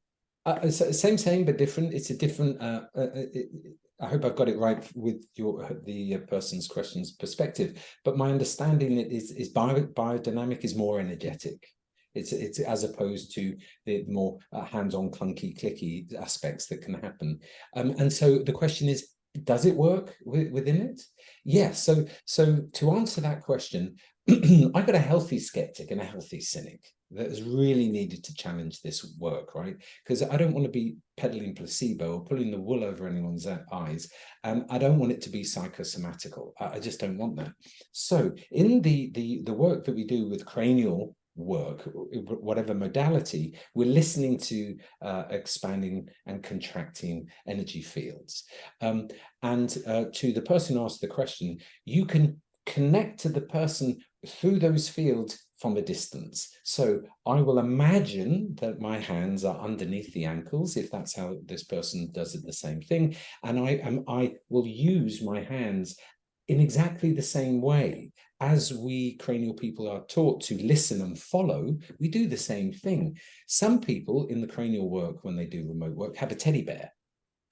Same, but different. It's a different. I hope I've got it right with the person's questions perspective. But my understanding is biodynamic is more energetic. It's as opposed to the more hands-on, clunky, clicky aspects that can happen. And so the question is, does it work within it? Yes. So to answer that question, I've got a healthy skeptic and a healthy cynic that has really needed to challenge this work, right? Because I don't want to be peddling placebo or pulling the wool over anyone's eyes. I don't want it to be psychosomatical. I just don't want that. So in the work that we do with cranial work, whatever modality, we're listening to expanding and contracting energy fields. And to the person who asked the question, you can connect to the person through those fields from a distance. So I will imagine that my hands are underneath the ankles, if that's how this person does it, the same thing. And I will use my hands in exactly the same way. As we cranial people are taught to listen and follow, we do the same thing. Some people in the cranial work, when they do remote work, have a teddy bear.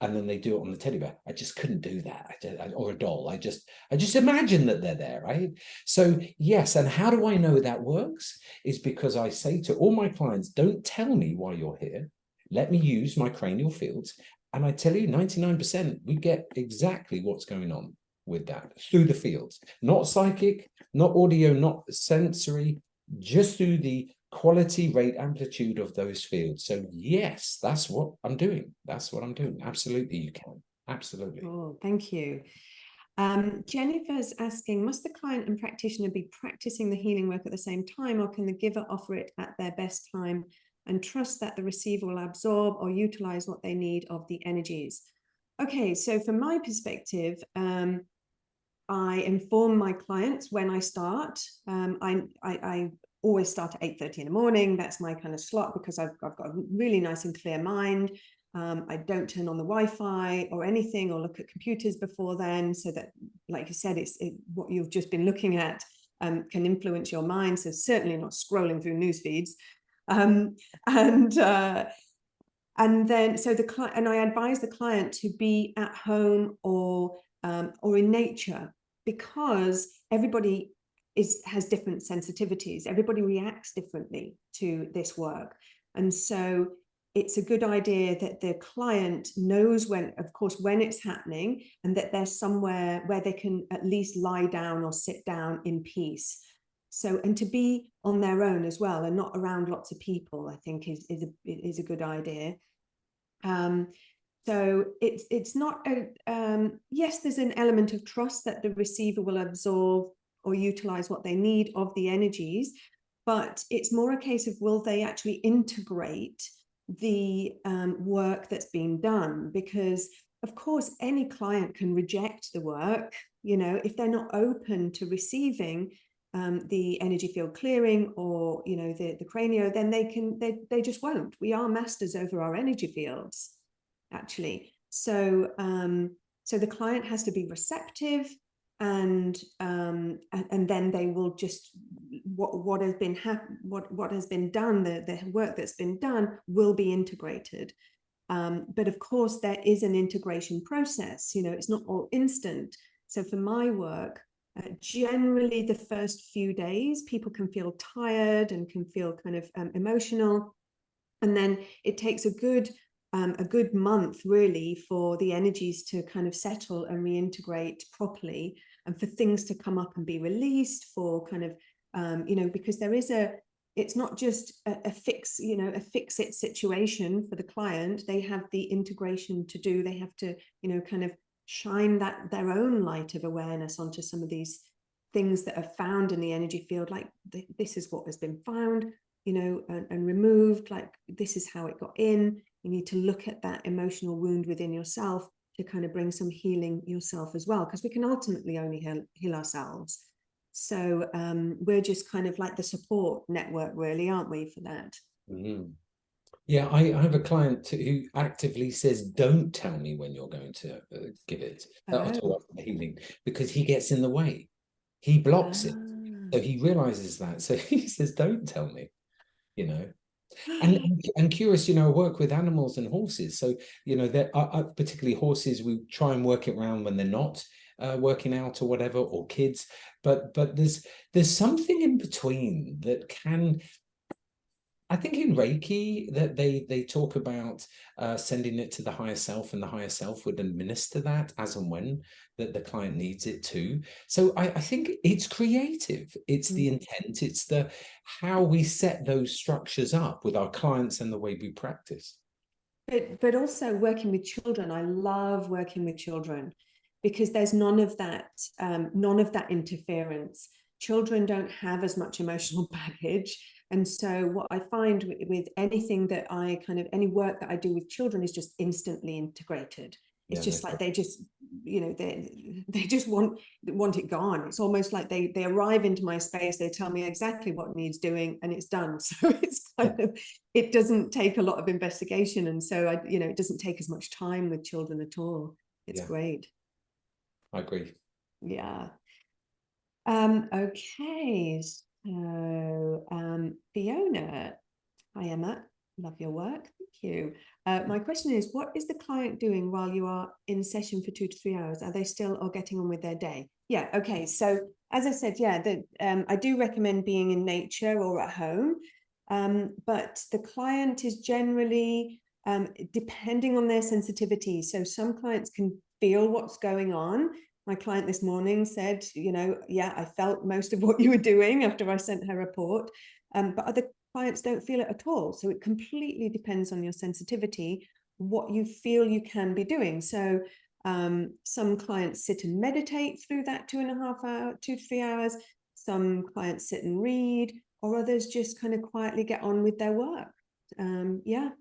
And then they do it on the teddy bear. I just couldn't do that. Or a doll. I just imagine that they're there, right? So yes, and how do I know that works? Is because I say to all my clients, don't tell me why you're here. Let me use my cranial fields. And I tell you, 99%, we get exactly what's going on with that through the fields. Not psychic, not audio, not sensory, just through the quality, rate, amplitude of those fields. So yes, that's what I'm doing. That's what I'm doing. Absolutely, you can. Absolutely. Oh, thank you. Jennifer's asking, must the client and practitioner be practicing the healing work at the same time, or can the giver offer it at their best time and trust that the receiver will absorb or utilize what they need of the energies? Okay, so from my perspective, I inform my clients when I start. I always start at 8:30 in the morning. That's my kind of slot because I've got a really nice and clear mind. I don't turn on the Wi-Fi or anything or look at computers before then, so that, like you said, what you've just been looking at can influence your mind. So certainly not scrolling through news feeds. And then so the client, and I advise the client to be at home or in nature, because everybody has different sensitivities. Everybody reacts differently to this work. And so it's a good idea that the client knows when, of course, when it's happening, and that there's somewhere where they can at least lie down or sit down in peace. So, and to be on their own as well and not around lots of people, I think is a good idea. So it's not yes, there's an element of trust that the receiver will absorb or utilize what they need of the energies, but it's more a case of, will they actually integrate the work that's being done? Because of course any client can reject the work, you know, if they're not open to receiving the energy field clearing or, you know, the cranio, then they just won't. We are masters over our energy fields, actually. So so the client has to be receptive, and then they will just, what has been done, the work that's been done will be integrated. But of course, there is an integration process. It's not all instant. So for my work, generally the first few days, people can feel tired and can feel kind of emotional. And then it takes a good month really for the energies to kind of settle and reintegrate properly, and for things to come up and be released, for kind of because it's not just a fix-it situation for the client. They have the integration to do. They have to kind of shine their own light of awareness onto some of these things that are found in the energy field, like this is what has been found, and removed, like this is how it got in. You need to look at that emotional wound within yourself to kind of bring some healing yourself as well, because we can ultimately only heal ourselves. So we're just kind of like the support network, really, aren't we, for that? Mm-hmm. Yeah, I have a client who actively says, don't tell me when you're going to give it, healing, because he gets in the way. He blocks it. So he realizes that. So he says, don't tell me, And curious, I work with animals and horses. So, there are particularly horses, we try and work it around when they're not working out or whatever, or kids. But there's something in between that can, I think in Reiki that they talk about sending it to the higher self, and the higher self would administer that as and when that the client needs it to. So I think it's creative. It's the intent. It's the how we set those structures up with our clients and the way we practice. But also working with children. I love working with children because there's none of that interference. Children don't have as much emotional baggage. And so what I find with anything that any work that I do with children is just instantly integrated. It's just like they just, they just want it gone. It's almost like they arrive into my space, they tell me exactly what needs doing, and it's done. So it's kind of, it doesn't take a lot of investigation. And so it doesn't take as much time with children at all. It's great. I agree. Yeah. Okay. So Fiona, hi Emma, love your work. Thank you. My question is, what is the client doing while you are in session for 2 to 3 hours? Are they still or getting on with their day? Yeah, okay. So as I said, I do recommend being in nature or at home. But the client is generally, depending on their sensitivity. So some clients can feel what's going on. My client this morning said, yeah, I felt most of what you were doing after I sent her report. But other clients don't feel it at all. So it completely depends on your sensitivity, what you feel you can be doing. So some clients sit and meditate through that 2 to 3 hours. Some clients sit and read, or others just kind of quietly get on with their work.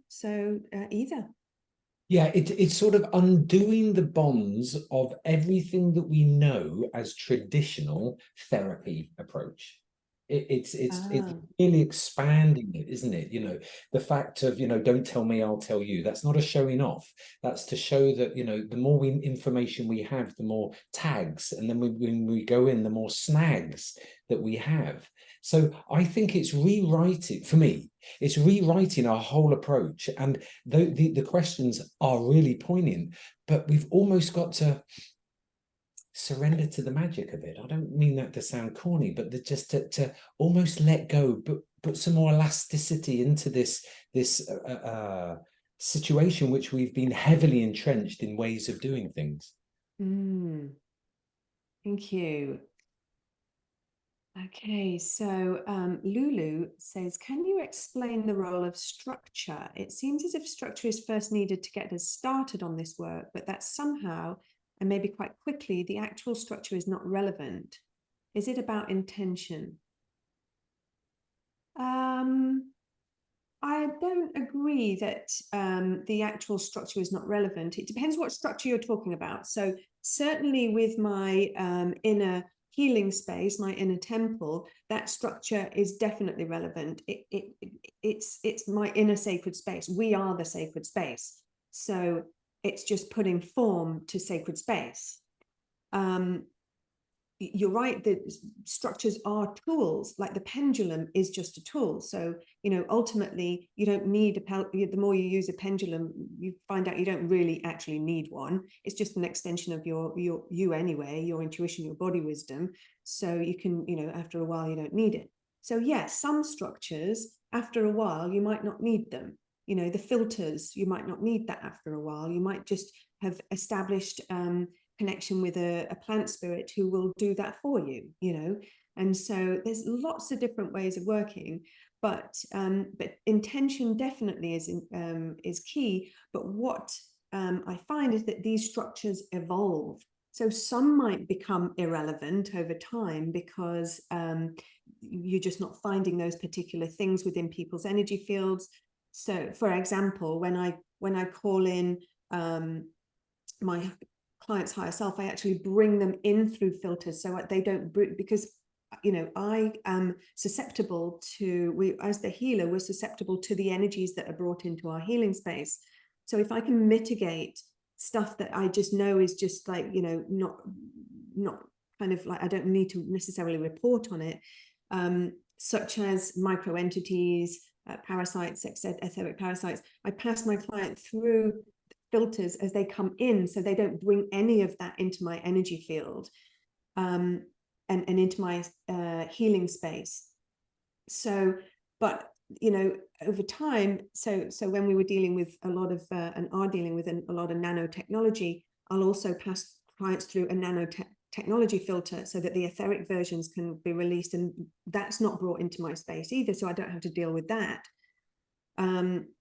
So either. Yeah, it's sort of undoing the bonds of everything that we know as traditional therapy approach. It's really expanding it, isn't it? The fact of, don't tell me, I'll tell you. That's not a showing off. That's to show that, the more information we have, the more tags. And then when we go in, the more snags that we have. So I think it's rewriting, for me, it's rewriting our whole approach. And the questions are really poignant, but we've almost got to surrender to the magic of it. I don't mean that to sound corny, but just to almost let go, but put some more elasticity into this situation, which we've been heavily entrenched in ways of doing things. Thank you. Okay, so Lulu says, can you explain the role of structure? It seems as if structure is first needed to get us started on this work, but that somehow, and maybe quite quickly, the actual structure is not relevant. Is it about intention? I don't agree that the actual structure is not relevant. It depends what structure you're talking about. So certainly with my inner healing space, my inner temple, that structure is definitely relevant. It's my inner sacred space. We are the sacred space. So it's just putting form to sacred space. you're right that structures are tools. Like the pendulum is just a tool. So, ultimately you don't need the more you use a pendulum, you find out you don't really actually need one. It's just an extension of you anyway, your intuition, your body wisdom. So you can, after a while you don't need it. So yes, some structures after a while you might not need them. The filters, you might not need that after a while. You might just have established connection with a plant spirit who will do that for you, and so there's lots of different ways of working, but intention definitely is key. But what I find is that these structures evolve. So some might become irrelevant over time because you're just not finding those particular things within people's energy fields. So for example, when I call in my client's higher self, I actually bring them in through filters so they don't, because I am susceptible to, as the healer, we're susceptible to the energies that are brought into our healing space. So if I can mitigate stuff that I just know is just like, not kind of like, I don't need to necessarily report on it, such as micro entities, parasites, etheric parasites, I pass my client through filters as they come in, so they don't bring any of that into my energy field, and into my healing space. So, but over time, so when we were dealing with a lot of and are dealing with a lot of nanotechnology, I'll also pass clients through a nanotechnology filter so that the etheric versions can be released, and that's not brought into my space either, so I don't have to deal with that.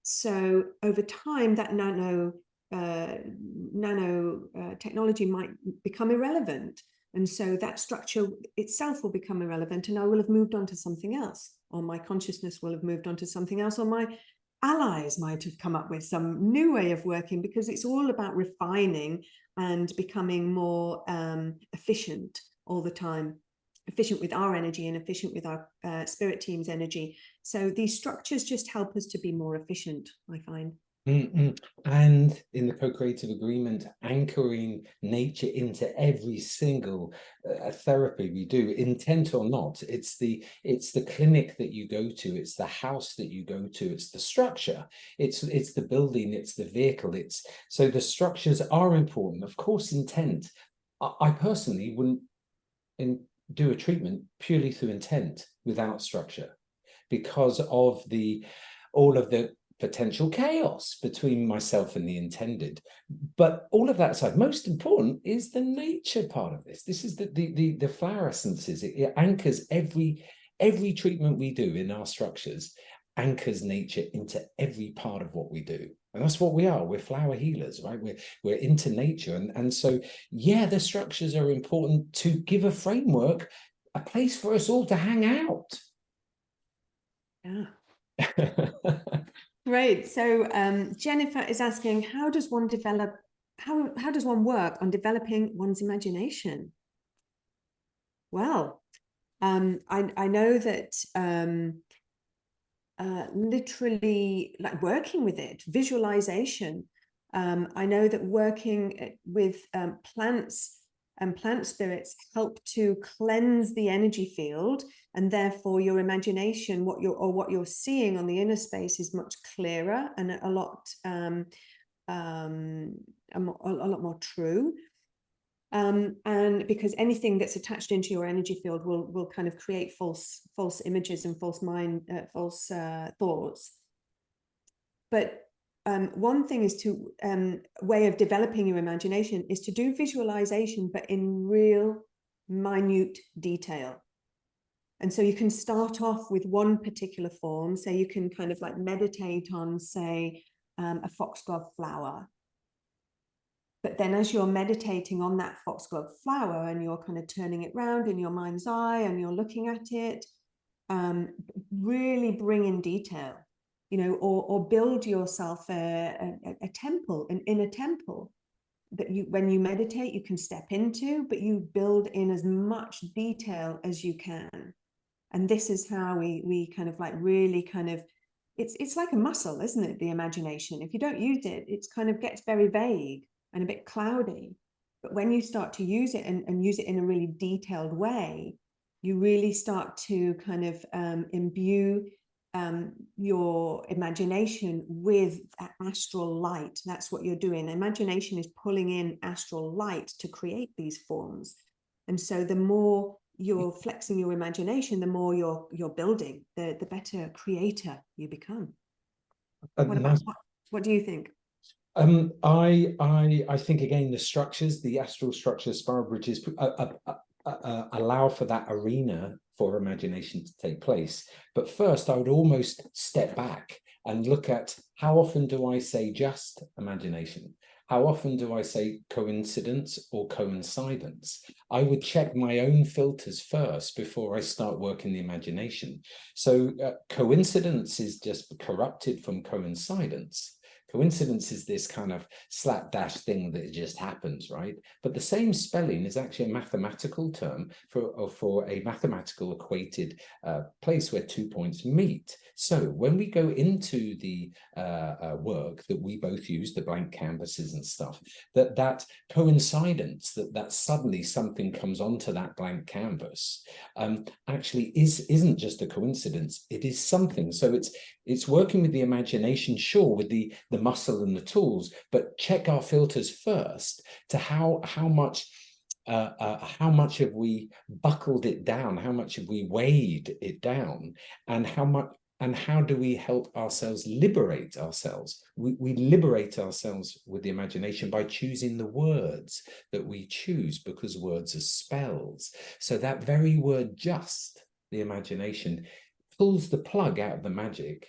So over time, that nanotechnology might become irrelevant, and so that structure itself will become irrelevant, and I will have moved on to something else, or my consciousness will have moved on to something else, or my allies might have come up with some new way of working, because it's all about refining and becoming more efficient all the time, efficient with our energy and efficient with our spirit team's energy. So these structures just help us to be more efficient, I find. And in the co-creative agreement, anchoring nature into every single therapy we do, intent or not. It's the clinic that you go to, it's the house that you go to, it's the structure, it's the building, it's the vehicle. So the structures are important. Of course, intent. I personally wouldn't do a treatment purely through intent without structure, because of all of the potential chaos between myself and the intended. But all of that aside, most important is the nature part of this. This is the flower essences. It anchors every treatment we do in our structures, anchors nature into every part of what we do. And that's what we are. We're flower healers, right? We're into nature. And so, yeah, the structures are important to give a framework, a place for us all to hang out. Yeah. Great. So Jennifer is asking, how does one work on developing one's imagination? Well, I know that literally, like working with it, visualization. I know that working with plants and plant spirits help to cleanse the energy field, and therefore your imagination, what you're seeing on the inner space, is much clearer and a lot more true. And because anything that's attached into your energy field will kind of create false images and false thoughts. But one thing is to way of developing your imagination is to do visualization, but in real minute detail. And so you can start off with one particular form. So you can kind of like meditate on, say, a foxglove flower. But then as you're meditating on that foxglove flower and you're kind of turning it around in your mind's eye and you're looking at it, really bring in detail, or build yourself a temple, an inner temple that when you meditate, you can step into, but you build in as much detail as you can. And this is how we kind of like really kind of, it's like a muscle, isn't it? The imagination. If you don't use it, it's kind of gets very vague and a bit cloudy. But when you start to use it and use it in a really detailed way, you really start to kind of imbue your imagination with that astral light. That's what you're doing. Imagination is pulling in astral light to create these forms. And so the more you're flexing your imagination, the more you're building, the better creator you become. What do you think? I think again the structures, the astral structures, spiral bridges allow for that arena for imagination to take place. But first, I would almost step back and look at how often do I say just imagination? How often do I say coincidence or coincidence? I would check my own filters first before I start working the imagination. So coincidence is just corrupted from coincidence. Coincidence is this kind of slapdash thing that just happens, right? But the same spelling is actually a mathematical term for a mathematical equated place where 2 points meet. So when we go into the work that we both use, the blank canvases and stuff, that coincidence, that suddenly something comes onto that blank canvas, actually isn't just a coincidence. It is something. So it's working with the imagination, sure, with the muscle and the tools, but check our filters first to how much have we buckled it down, how much have we weighed it down, and how do we help ourselves liberate ourselves? We liberate ourselves with the imagination by choosing the words that we choose, because words are spells. So that very word, just, the imagination, pulls the plug out of the magic.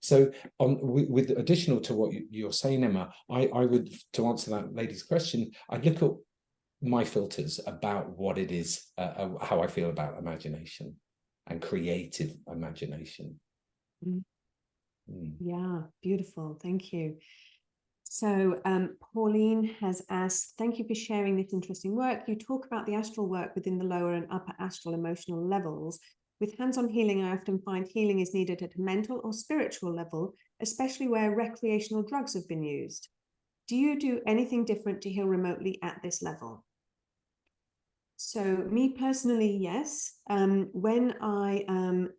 So with additional to what you're saying, Emma, I would, to answer that lady's question, I'd look at my filters about what it is, how I feel about imagination and creative imagination. Yeah, beautiful. Thank you. So Pauline has asked, thank you for sharing this interesting work. You talk about the astral work within the lower and upper astral emotional levels. With hands-on healing, I often find healing is needed at a mental or spiritual level, especially where recreational drugs have been used. Do you do anything different to heal remotely at this level? So me personally, yes. When I am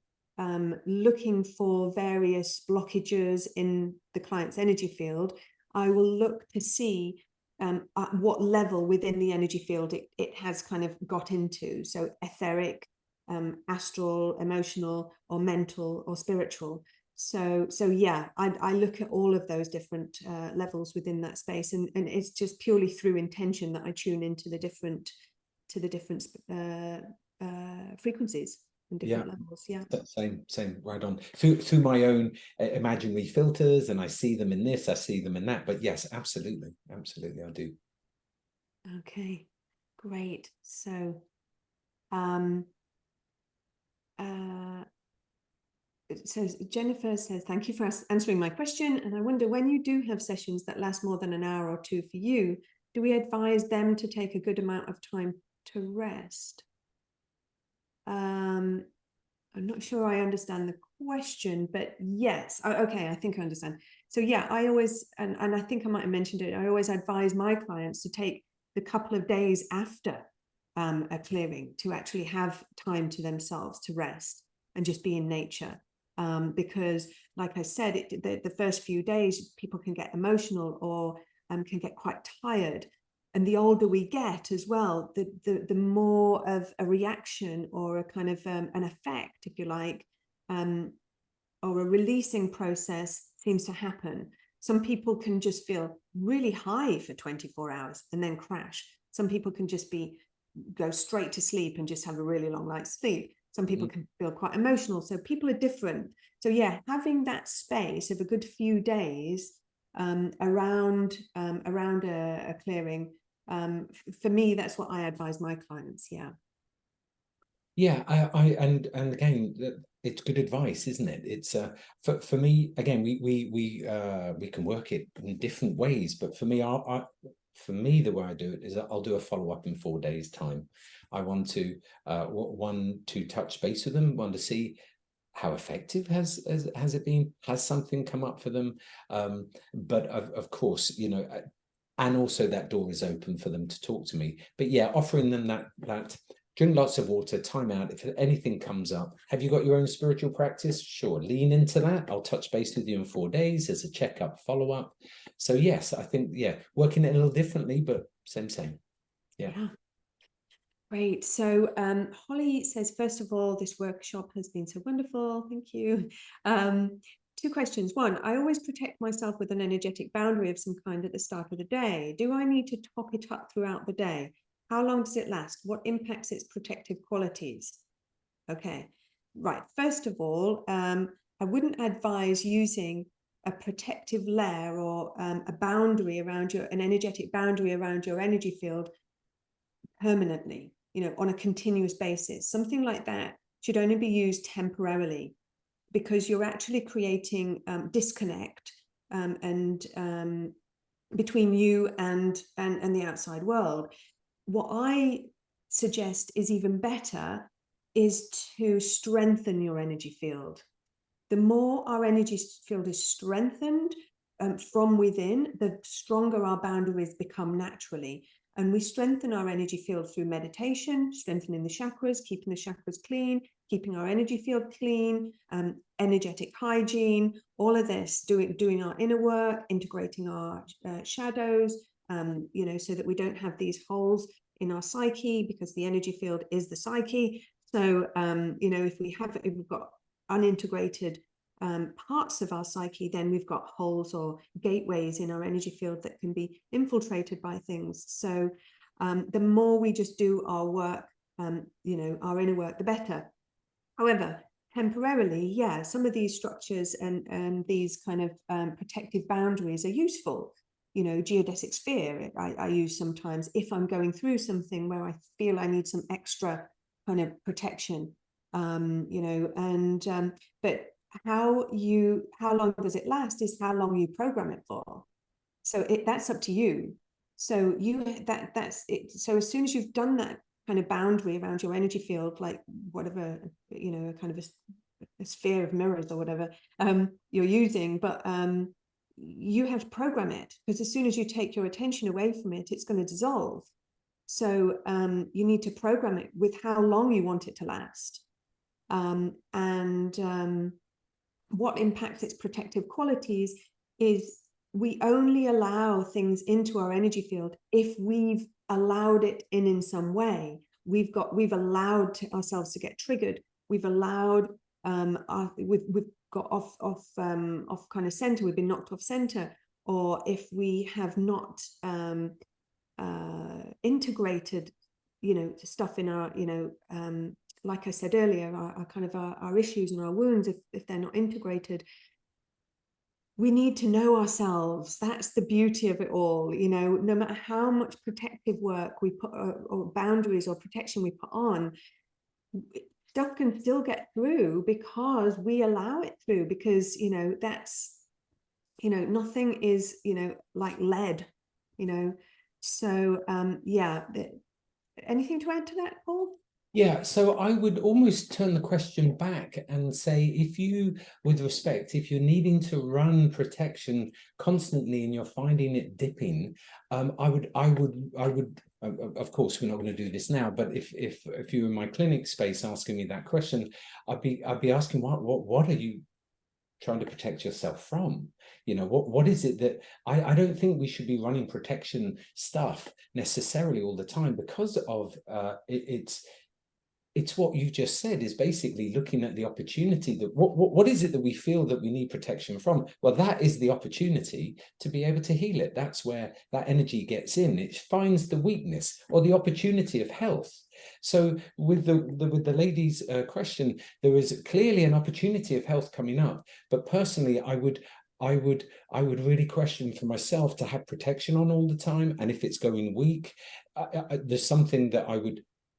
looking for various blockages in the client's energy field, I will look to see at what level within the energy field it has kind of got into. So etheric, astral, emotional, or mental, or spiritual. So yeah, I look at all of those different levels within that space, and it's just purely through intention that I tune into the different frequencies and different levels. Yeah, same, right on. Through my own imaginary filters, and I see them in this, I see them in that. But yes, absolutely, I do. Okay, great. So so Jennifer says, thank you for answering my question. And I wonder, when you do have sessions that last more than an hour or two for you, do we advise them to take a good amount of time to rest? I'm not sure I understand the question, but yes. Okay, I think I understand. So yeah, I always, and I think I might have mentioned it, I always advise my clients to take the couple of days after a clearing to actually have time to themselves to rest and just be in nature. Because like I said, the first few days, people can get emotional or can get quite tired. And the older we get as well, the more of a reaction or a kind of an effect, if you like, or a releasing process seems to happen. Some people can just feel really high for 24 hours and then crash. Some people can just go straight to sleep and just have a really long night's sleep. Some people can feel quite emotional. So people are different. So yeah, having that space of a good few days around a clearing, for me, that's what I advise my clients. Yeah. Yeah, and again, it's good advice, isn't it? It's for me, again, we can work it in different ways, but for me, for me, the way I do it is I'll do a follow-up in 4 days' time. I want to one, to touch base with them, one, to see how effective has it been, has something come up for them, but of course, and also that door is open for them to talk to me. But yeah, offering them that drink lots of water, time out. If anything comes up, have you got your own spiritual practice? Sure, lean into that. I'll touch base with you in 4 days as a checkup, follow-up. So yes, I think, yeah, working it a little differently, but same. Yeah. Great. So Holly says, first of all, this workshop has been so wonderful. Thank you. 2 questions. 1, I always protect myself with an energetic boundary of some kind at the start of the day. Do I need to top it up throughout the day? How long does it last? What impacts its protective qualities? Okay, right. First of all, I wouldn't advise using a protective layer or a boundary around an energetic boundary around your energy field permanently, on a continuous basis. Something like that should only be used temporarily, because you're actually creating disconnect and between you and the outside world. What I suggest is even better is to strengthen your energy field. The more our energy field is strengthened from within, the stronger our boundaries become naturally. And we strengthen our energy field through meditation, strengthening the chakras, keeping the chakras clean, keeping our energy field clean, energetic hygiene, all of this, doing our inner work, integrating our shadows, so that we don't have these holes in our psyche, because the energy field is the psyche. So, if we've got unintegrated parts of our psyche, then we've got holes or gateways in our energy field that can be infiltrated by things. So the more we just do our work, our inner work, the better. However, temporarily, yeah, some of these structures and these kind of protective boundaries are useful. Geodesic sphere, I use sometimes if I'm going through something where I feel I need some extra kind of protection, but how long does it last is how long you program it for. So that's up to you. So that's it. So as soon as you've done that kind of boundary around your energy field, like whatever, kind of a sphere of mirrors or whatever you're using, but you have to program it, because as soon as you take your attention away from it, it's going to dissolve. So you need to program it with how long you want it to last. What impacts its protective qualities is we only allow things into our energy field if we've allowed it in some way. We've allowed ourselves to get triggered. We've allowed we've got off kind of center. We've been knocked off center, or if we have not integrated, stuff in our, like I said earlier, our issues and our wounds, if they're not integrated. We need to know ourselves. That's the beauty of it all. No matter how much protective work we put, or boundaries or protection we put on, stuff can still get through because we allow it through, because that's nothing is like lead. So yeah, anything to add to that, Paul? Yeah, so I would almost turn the question back and say, if you, with respect, if you're needing to run protection constantly and you're finding it dipping, I would, of course, we're not going to do this now, but if you were in my clinic space asking me that question, I'd be asking, what are you trying to protect yourself from? What is it that I don't think we should be running protection stuff necessarily all the time, because of it's what you just said, is basically looking at the opportunity that what is it that we feel that we need protection from? Well, that is the opportunity to be able to heal it. That's where that energy gets in. It finds the weakness or the opportunity of health. So with the lady's question, there is clearly an opportunity of health coming up. But personally, I would really question for myself to have protection on all the time. And if it's going weak, there's something that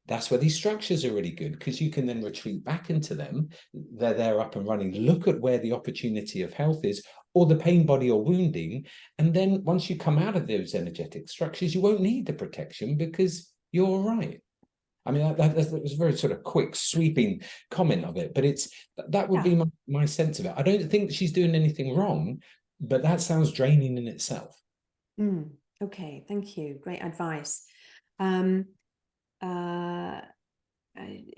that's where these structures are really good, because you can then retreat back into them. They're up and running. Look at where the opportunity of health is, or the pain body or wounding. And then once you come out of those energetic structures, you won't need the protection because you're all right. I mean, that was a very sort of quick, sweeping comment of it, but that would be my sense of it. I don't think she's doing anything wrong, but that sounds draining in itself. Okay, thank you. Great advice.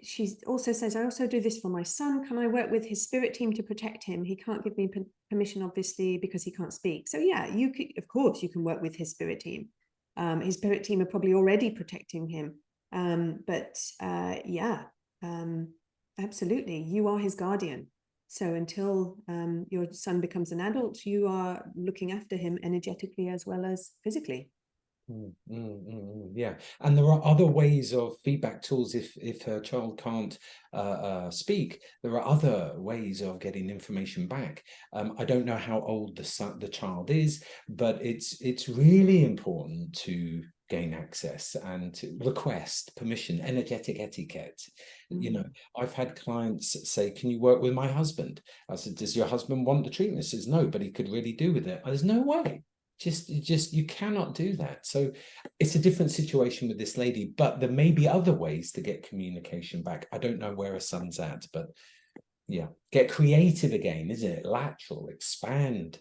She also says, I also do this for my son. Can I work with his spirit team to protect him? He can't give me permission, obviously, because he can't speak. So yeah, you could, of course, you can work with his spirit team. His spirit team are probably already protecting him. Yeah, absolutely. You are his guardian. So until your son becomes an adult, you are looking after him energetically as well as physically. Yeah, and there are other ways of feedback tools. If her child can't speak, there are other ways of getting information back. I don't know how old the child is, but it's really important to gain access and to request permission, energetic etiquette. You know, I've had clients say, "Can you work with my husband?" I said, "Does your husband want the treatment?" He says, "No, but he could really do with it." There's no way. Just you cannot do that. So it's a different situation with this lady, but there may be other ways to get communication back. I don't know where her son's at, but yeah, get creative again, isn't it? Lateral, expand,